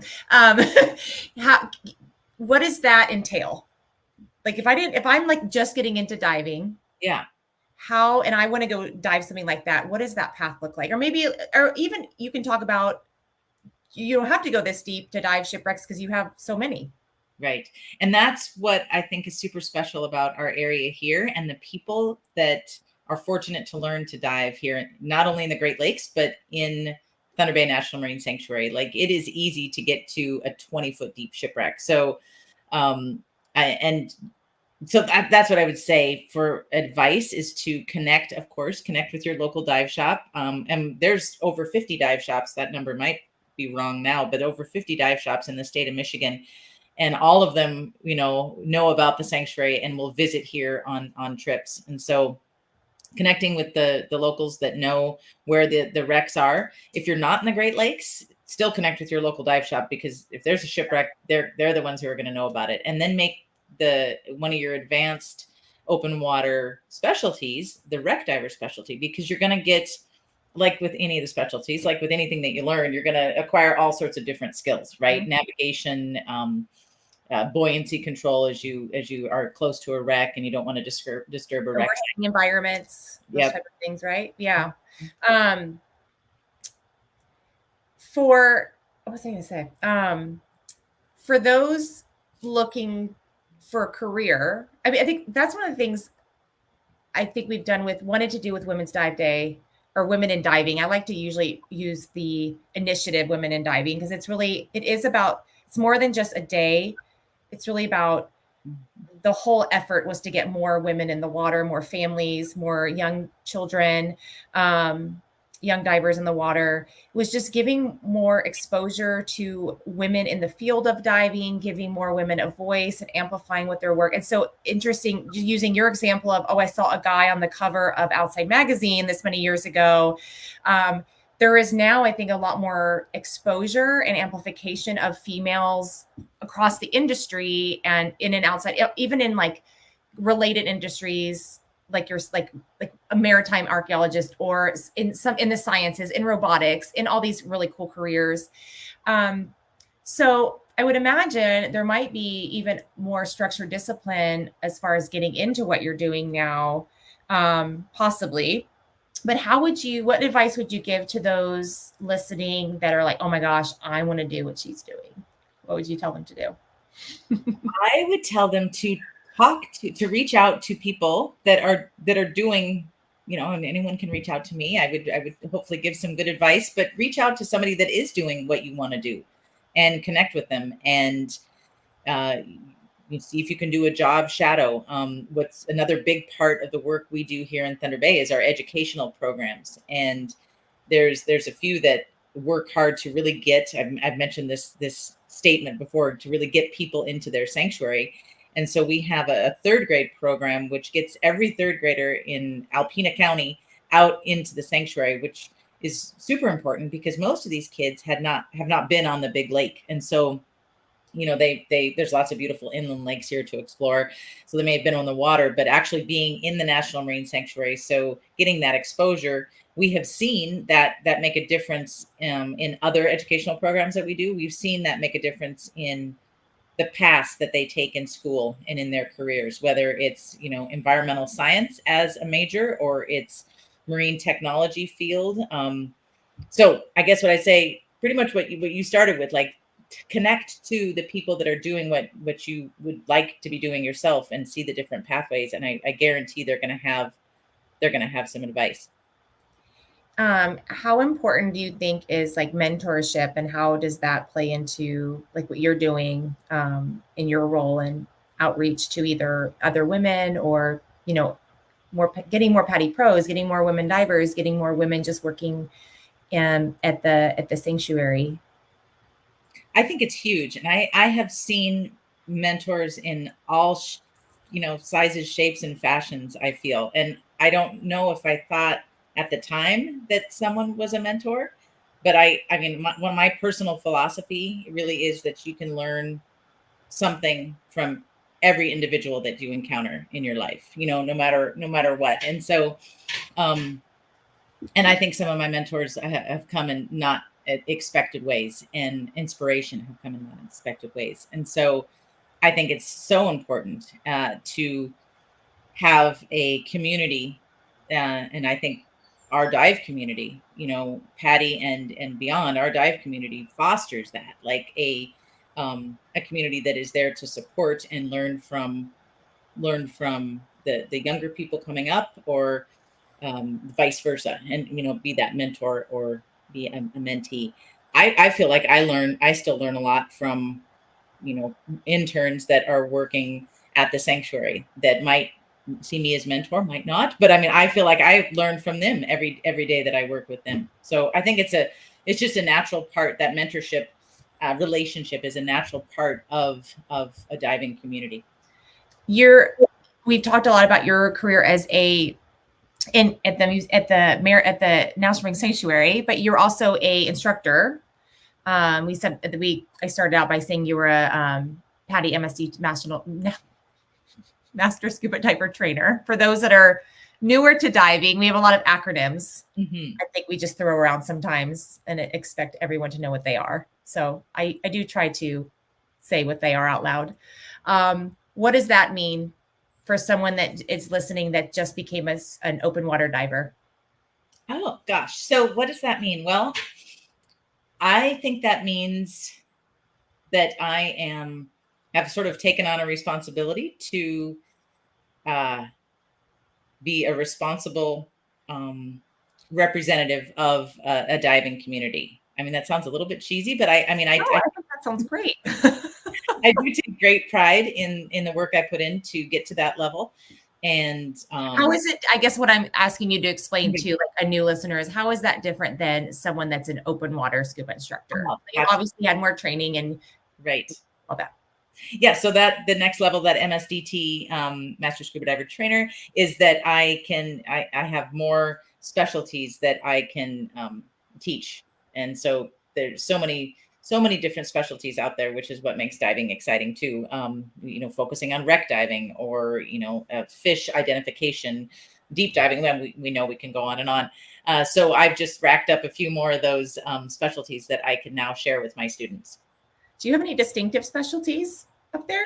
What does that entail? Like if I'm like just getting into diving, yeah. And I want to go dive something like that, what does that path look like? Or even you can talk about, you don't have to go this deep to dive shipwrecks because you have so many. Right. And that's what I think is super special about our area here, and the people that are fortunate to learn to dive here, not only in the Great Lakes, but in Thunder Bay National Marine Sanctuary. Like, it is easy to get to a 20-foot deep shipwreck. So, that's what I would say for advice, is to connect with your local dive shop. And there's over 50 dive shops. That number might be wrong now, but over 50 dive shops in the state of Michigan. And all of them, know about the sanctuary and will visit here on trips. And so connecting with the locals that know where the wrecks are. If you're not in the Great Lakes, still connect with your local dive shop, because if there's a shipwreck, they're the ones who are going to know about it. And then make one of your advanced open water specialties the wreck diver specialty, because you're going to get, like with any of the specialties, like with anything that you learn, you're going to acquire all sorts of different skills, right? Navigation, buoyancy control as you are close to a wreck and you don't want to disturb a wreck. Environments, those type of things, right? Yeah. What was I going to say? For those looking for a career, I think that's one of the things I think we've wanted to do with Women's Dive Day, or Women in Diving. I like to usually use the initiative Women in Diving, because it's more than just a day. It's really about the whole effort was to get more women in the water, more families, more young children, young divers in the water. It was just giving more exposure to women in the field of diving, giving more women a voice and amplifying what their work. And so interesting, using your example of, I saw a guy on the cover of Outside Magazine this many years ago. There is now, I think, a lot more exposure and amplification of females across the industry and in and outside, even in like related industries, like a maritime archaeologist, or in the sciences, in robotics, in all these really cool careers. So I would imagine there might be even more structured discipline as far as getting into what you're doing now, possibly. But what advice would you give to those listening that are like, oh my gosh, I want to do what she's doing? What would you tell them to do? I would tell them to reach out to people that are doing, and anyone can reach out to me. I would hopefully give some good advice, but reach out to somebody that is doing what you want to do and connect with them, and you see if you can do a job shadow. What's another big part of the work we do here in Thunder Bay is our educational programs. And there's a few that work hard to really get, I've mentioned this statement before, to really get people into their sanctuary. And so we have a third grade program, which gets every third grader in Alpena County out into the sanctuary, which is super important because most of these kids have not been on the big lake. And so, there's lots of beautiful inland lakes here to explore. So they may have been on the water, but actually being in the National Marine Sanctuary, so getting that exposure, we have seen that make a difference in other educational programs that we do. We've seen that make a difference in the paths that they take in school and in their careers, whether it's, environmental science as a major or it's marine technology field. So I guess what I say, pretty much what you started with, like, connect to the people that are doing what you would like to be doing yourself and see the different pathways. And I guarantee they're going to have some advice. How important do you think is like mentorship, and how does that play into like what you're doing in your role and outreach to either other women or, getting more PADI pros, getting more women divers, getting more women just working at the sanctuary? I think it's huge. And I have seen mentors in all, sizes, shapes, and fashions, I feel. And I don't know if I thought at the time that someone was a mentor, but my personal philosophy really is that you can learn something from every individual that you encounter in your life, no matter what. And so, and I think some of my mentors have come in not expected ways, and inspiration have come in unexpected ways. And so I think it's so important to have a community, and I think our dive community, PADI and beyond, our dive community fosters that, like a community that is there to support and learn from the younger people coming up, or vice versa, and be that mentor or be a mentee. I feel like I still learn a lot from interns that are working at the sanctuary that might see me as mentor, might not, but I feel like I learn from them every day that I work with them. So I think it's just a natural part. That mentorship relationship is a natural part of a diving community. We've talked a lot about your career as at the National Marine Sanctuary, but you're also a instructor. We said I started out by saying you were a PADI MSDT Master Scuba Diver Trainer. For those that are newer to diving, we have a lot of acronyms. Mm-hmm. I think we just throw around sometimes and expect everyone to know what they are. So I do try to say what they are out loud. What does that mean for someone that is listening that just became an open water diver? Oh gosh. So what does that mean? Well, I think that means that I have sort of taken on a responsibility to be a responsible representative of a diving community. That sounds a little bit cheesy, but I think that sounds great. I do take great pride in the work I put in to get to that level. And how is it? I guess what I'm asking you to explain to like a new listener is how is that different than someone that's an open water scuba instructor? You obviously had more training and all that. Yeah, so that the next level, that MSDT, Master Scuba Diver Trainer, is that I have more specialties that I can teach, and so there's so many different specialties out there, which is what makes diving exciting too. Focusing on wreck diving or fish identification, deep diving. Then we know we can go on and on. So I've just racked up a few more of those specialties that I can now share with my students. Do you have any distinctive specialties up there?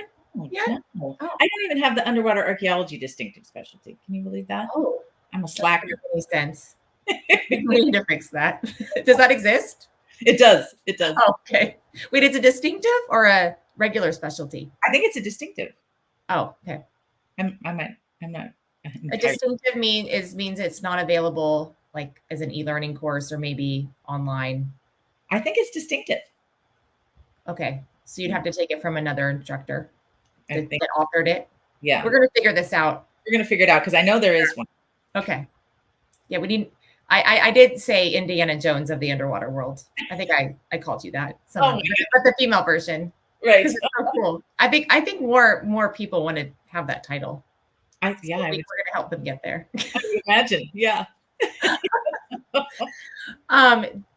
Yeah. No. Oh. I don't even have the underwater archaeology distinctive specialty. Can you believe that? Oh, I'm a slacker. That makes sense. We need to fix that. Does that exist? It does. It does. Oh, okay. Wait, it's a distinctive or a regular specialty? I think it's a distinctive. Oh, okay. I'm not. A distinctive means it's not available like as an e-learning course or maybe online. I think it's distinctive. Okay. So you'd have to take it from another instructor that authored it. Yeah. We're going to figure this out. We're going to figure it out because I know there is one. Okay. Yeah, we need. I did say Indiana Jones of the underwater world. I think I called you that. But the female version. Right. It's so cool. I think more people want to have that title. I think we're going to help them get there. I imagine. Yeah.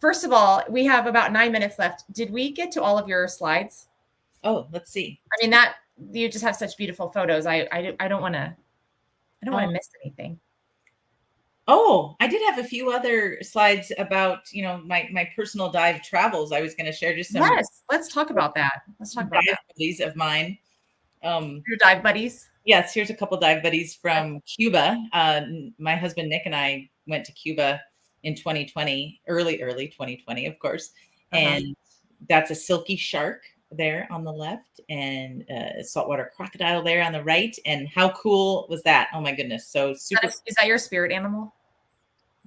First of all, we have about 9 minutes left. Did we get to all of your slides? Oh, let's see. I mean, that you just have such beautiful photos. I don't want to miss anything. Oh, I did have a few other slides about, my personal dive travels. I was going to share just some. Yes, let's talk about that. Let's talk about dive buddies of mine. Your dive buddies? Yes, here's a couple dive buddies from Cuba. My husband Nick and I went to Cuba in 2020, early 2020, of course. And that's a silky shark there on the left and a saltwater crocodile there on the right. And how cool was that? Oh my goodness. So super. Is that your spirit animal?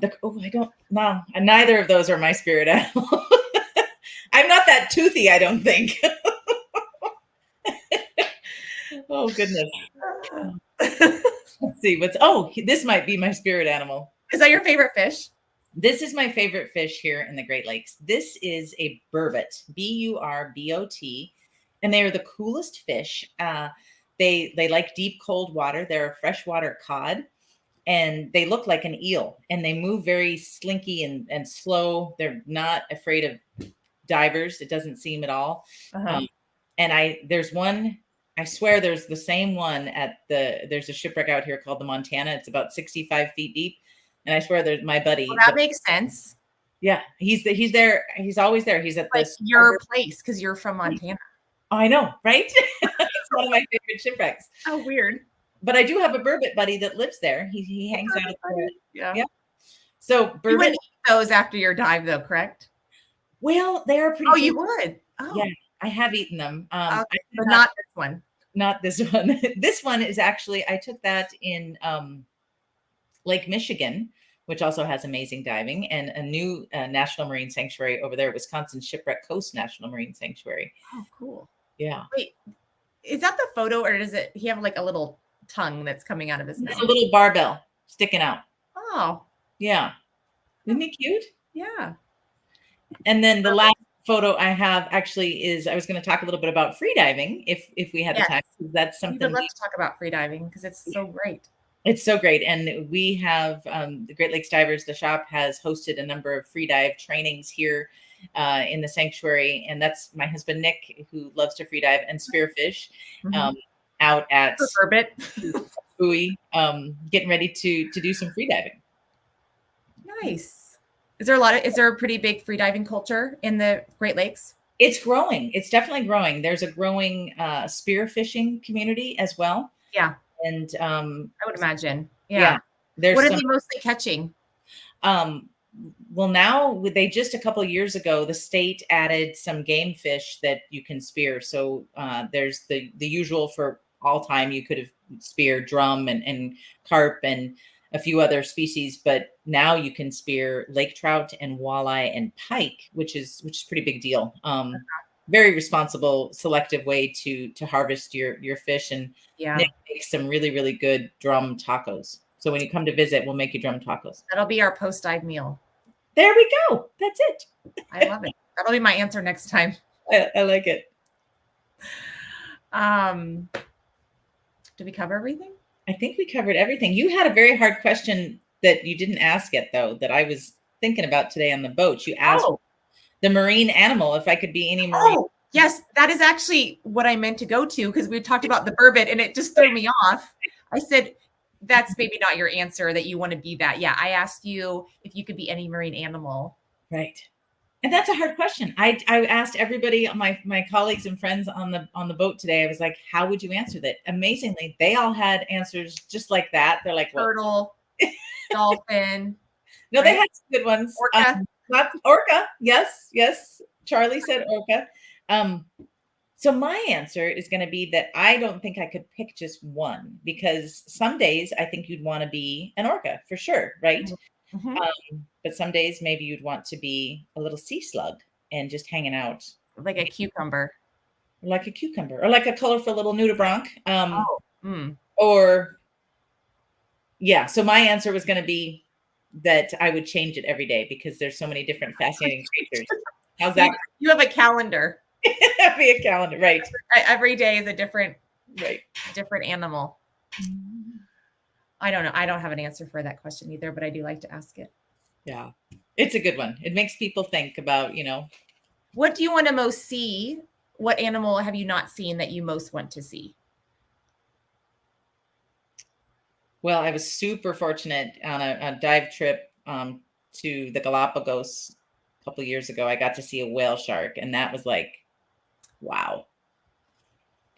I don't know. Neither of those are my spirit animal. I'm not that toothy, I don't think. Oh goodness. Let's see this might be my spirit animal. Is that your favorite fish? This is my favorite fish here in the Great Lakes. This is a burbot, burbot, and they are the coolest fish. They like deep, cold water. They're a freshwater cod, and they look like an eel, and they move very slinky and slow. They're not afraid of divers. It doesn't seem at all. There's one. I swear there's the same one there's a shipwreck out here called the Montana. It's about 65 feet deep. And I swear there's my buddy. Well, that makes sense. Yeah. He's there. He's always there. He's at your place because you're from Montana. Oh, I know. Right. It's one of my favorite shipwrecks. How weird. But I do have a burbot buddy that lives there. He hangs out at the yeah. So burbot. You would eat those after your dive though, correct? Well, they are pretty. Oh, you would? Oh. Yeah. I have eaten them. But not this one. Not this one. This one is actually, I took that in Lake Michigan, which also has amazing diving, and a new National Marine Sanctuary over there, Wisconsin Shipwreck Coast National Marine Sanctuary. Oh, cool. Yeah. Wait, is that the photo or does he have like a little tongue that's coming out of his mouth? It's a little barbell sticking out. Oh. Yeah. Isn't he cute? Yeah. And then the last photo I have actually is, I was going to talk a little bit about free diving if we had the time. That's something. I'd love to talk about free diving because it's so great. It's so great. And we have the Great Lakes Divers, the shop has hosted a number of free dive trainings here in the sanctuary. And that's my husband, Nick, who loves to free dive and spearfish out at Buoy, getting ready to do some free diving. Nice. Is there a pretty big free diving culture in the Great Lakes? It's growing. It's definitely growing. There's a growing spearfishing community as well. Yeah. And I would imagine. Yeah. What are they mostly catching? Well, now they just a couple of years ago, the state added some game fish that you can spear. So there's the usual for all time. You could have speared drum and carp and a few other species, but now you can spear lake trout and walleye and pike, which is pretty big deal. very responsible, selective way to harvest your fish. And Yeah. Nick makes some really, really good drum tacos. So when you come to visit, we'll make you drum tacos. That'll be our post-dive meal. There we go. That's it. I love it. That'll be my answer next time. I like it. Did we cover everything? I think we covered everything. You had a very hard question that you didn't ask yet, though, that I was thinking about today on the boat. You asked the marine animal, if I could be any marine. Oh, yes. That is actually what I meant to go to, because we talked about the burbot and it just threw me off. I said, that's maybe not your answer, that you want to be that. Yeah. I asked you if you could be any marine animal. Right. And that's a hard question. I asked everybody, my colleagues and friends on the boat today. I was like, how would you answer that? Amazingly, they all had answers just like that. They're like, turtle, dolphin. No, right? They had some good ones. Orca. Not orca. Yes. Charlie said orca. So my answer is going to be that I don't think I could pick just one, because some days I think you'd want to be an orca for sure, right? Mm-hmm. But some days maybe you'd want to be a little sea slug and just hanging out. Like a cucumber. Like a cucumber, or like a colorful little nudibranch. So my answer was going to be that I would change it every day, because there's so many different fascinating creatures. How's that? You have a calendar. That'd be a calendar, right? Every day is a different animal. I don't know. I don't have an answer for that question either, but I do like to ask it. Yeah, it's a good one. It makes people think about, what do you want to most see? What animal have you not seen that you most want to see? Well, I was super fortunate on a dive trip to the Galapagos a couple of years ago. I got to see a whale shark, and that was like, wow.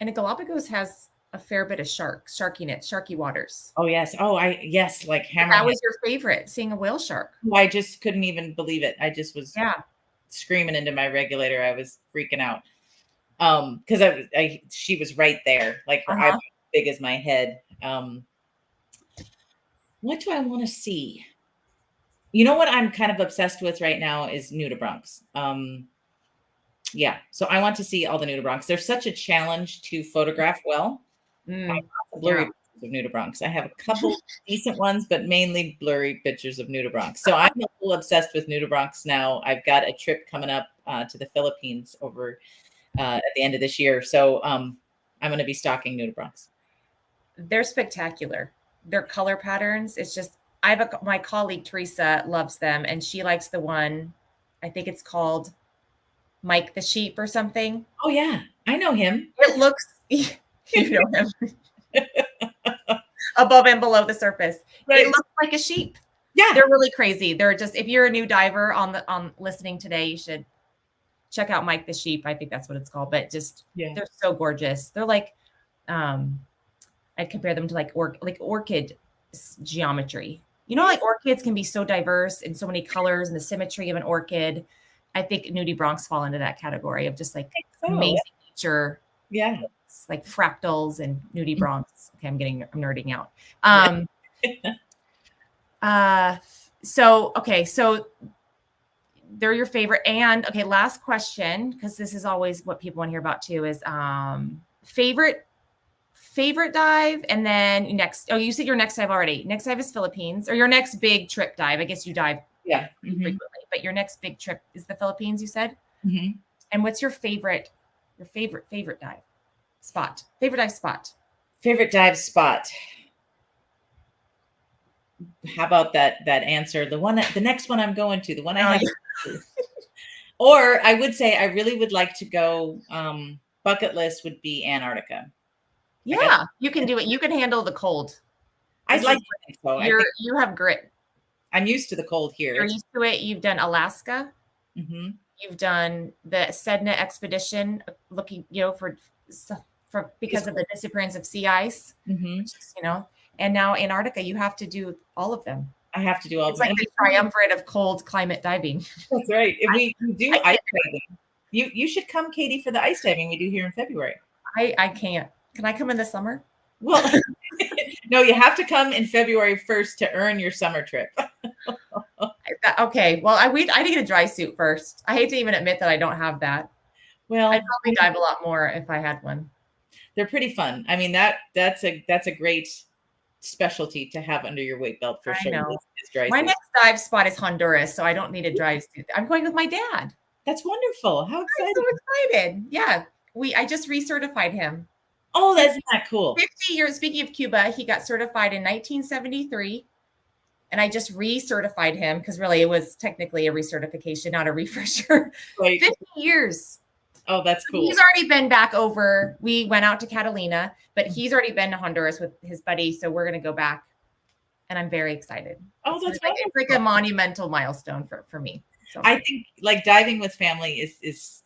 And the Galapagos has a fair bit of sharky waters. Oh, yes. Like hammerhead. That was your favorite, seeing a whale shark. I just couldn't even believe it. I just was screaming into my regulator. I was freaking out. Because she was right there, like her eye was big as my head. What do I want to see? You know what I'm kind of obsessed with right now is nudibranchs. So I want to see all the nudibranchs. They're such a challenge to photograph well. Blurry pictures of nudibranchs. I have a couple decent ones, but mainly blurry pictures of nudibranchs. So I'm a little obsessed with nudibranchs now. I've got a trip coming up to the Philippines over at the end of this year. So I'm going to be stalking nudibranchs. They're spectacular. Their color patterns. It's just, my colleague Teresa loves them, and she likes the one, I think it's called Mike the Sheep or something. Oh yeah, I know him. It looks, you know him, above and below the surface. Right. It looks like a sheep. Yeah, they're really crazy. They're just, if you're a new diver on listening today, you should check out Mike the Sheep. I think that's what it's called. But just they're so gorgeous. They're like, I'd compare them to like orchid geometry. Like orchids can be so diverse in so many colors and the symmetry of an orchid. I think nudibranchs fall into that category of just like amazing nature. Yeah. It's like fractals and nudibranchs. Okay, I'm nerding out. So they're your favorite. And okay, last question, because this is always what people want to hear about too, is favorite dive, and then next. Oh, you said your next dive already. Next dive is Philippines, or your next big trip dive. I guess you dive frequently, but your next big trip is the Philippines, you said. Mm-hmm. And what's your favorite dive spot? Favorite dive spot. Favorite dive spot. How about that answer? The next one I'm going to, the one I have. Or I would say I really would like to go. Bucket list would be Antarctica. Yeah, you can do it. You can handle the cold. I'd like to think so. You have grit. I'm used to the cold here. You're used to it. You've done Alaska. Mm-hmm. You've done the Sedna expedition, looking, for because of the disappearance of sea ice. Mm-hmm. And now Antarctica. You have to do all of them. I have to do all of them. It's like the triumvirate of cold climate diving. That's right. If we do ice diving, you should come, Katie, for the ice diving we do here in February. I can't. Can I come in the summer? Well, no, you have to come in February 1st to earn your summer trip. Okay. Well, I need to get a dry suit first. I hate to even admit that I don't have that. Well, I'd probably dive a lot more if I had one. they're pretty fun. I mean, that's a great specialty to have under your weight belt for I sure. know. Is dry My suit. next dive spot is Honduras, so I don't need a dry suit. I'm going with my dad. That's wonderful. How I'm exciting. so excited. Yeah. I just recertified him. Oh, that's not cool. 50 years. Speaking of Cuba, he got certified in 1973. And I just recertified him because really it was technically a recertification, not a refresher. Right. 50 years. Oh, that's cool. He's already been back over. We went out to Catalina, but he's already been to Honduras with his buddy. So we're going to go back. And I'm very excited. Oh, it's like a monumental milestone for me. So I think like diving with family is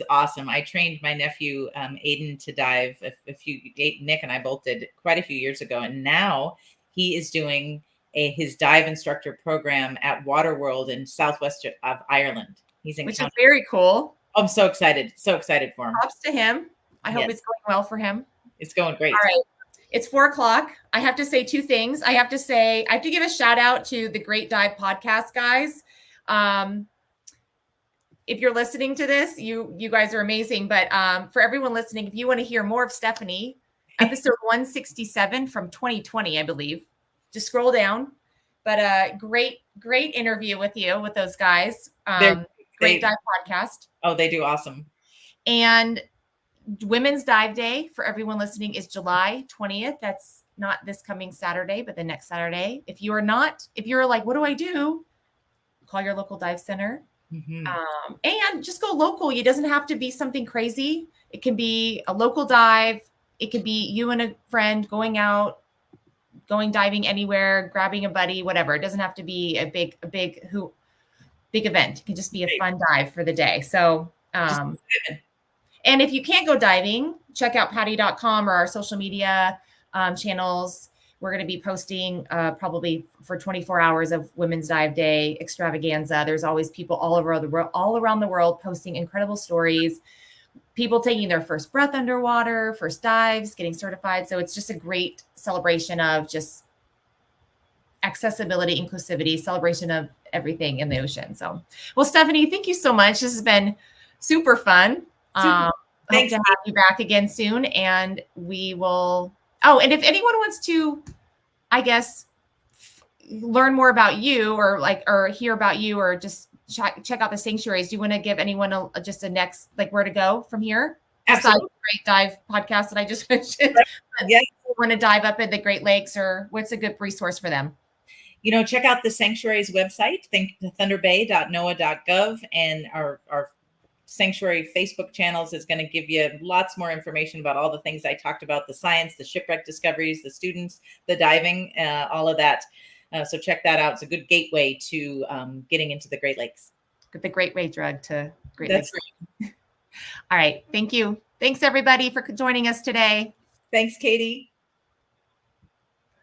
awesome. I trained my nephew Aiden to dive. Nick and I both did quite a few years ago, and now he is doing his dive instructor program at Waterworld in southwest of Ireland. Which is very cool. Oh, I'm so excited for him. Props to him. I hope it's going well for him. It's going great. All right. It's 4:00. I have to say two things. I have to give a shout out to the Great Dive Podcast guys. If you're listening to this, you guys are amazing. But for everyone listening, if you want to hear more of Stephanie, episode 167 from 2020, I believe, just scroll down. But great interview with those guys. Great Dive Podcast. Oh, they do awesome. And Women's Dive Day for everyone listening is July 20th. That's not this coming Saturday, but the next Saturday. If you're like, what do I do? Call your local dive center. Mm-hmm. And just go local. It doesn't have to be something crazy. It can be a local dive. It could be you and a friend going diving anywhere, grabbing a buddy, whatever. It doesn't have to be a big event. It can just be a fun dive for the day. So, and if you can't go diving, check out PADI.com or our social media channels. We're going to be posting probably for 24 hours of Women's Dive Day extravaganza. There's always people all around the world posting incredible stories, people taking their first breath underwater, first dives, getting certified. So it's just a great celebration of just accessibility, inclusivity, celebration of everything in the ocean. So, well, Stephanie, thank you so much. This has been super fun. Hope to have you back again soon. And we will. Oh, and if anyone wants to, I guess, learn more about you or hear about you or just check out the sanctuaries, do you want to give anyone just a next, where to go from here? Absolutely. Great Dive Podcast that I just mentioned. Yeah. Want to dive up at the Great Lakes, or what's a good resource for them? Check out the sanctuary's website, thunderbay.noaa.gov, and our sanctuary Facebook channels is going to give you lots more information about all the things I talked about, the science, the shipwreck discoveries, the students, the diving, all of that. So check that out. It's a good gateway to getting into the Great Lakes. The gateway drug to Great Lakes. Right. All right. Thank you. Thanks, everybody, for joining us today. Thanks, Katie.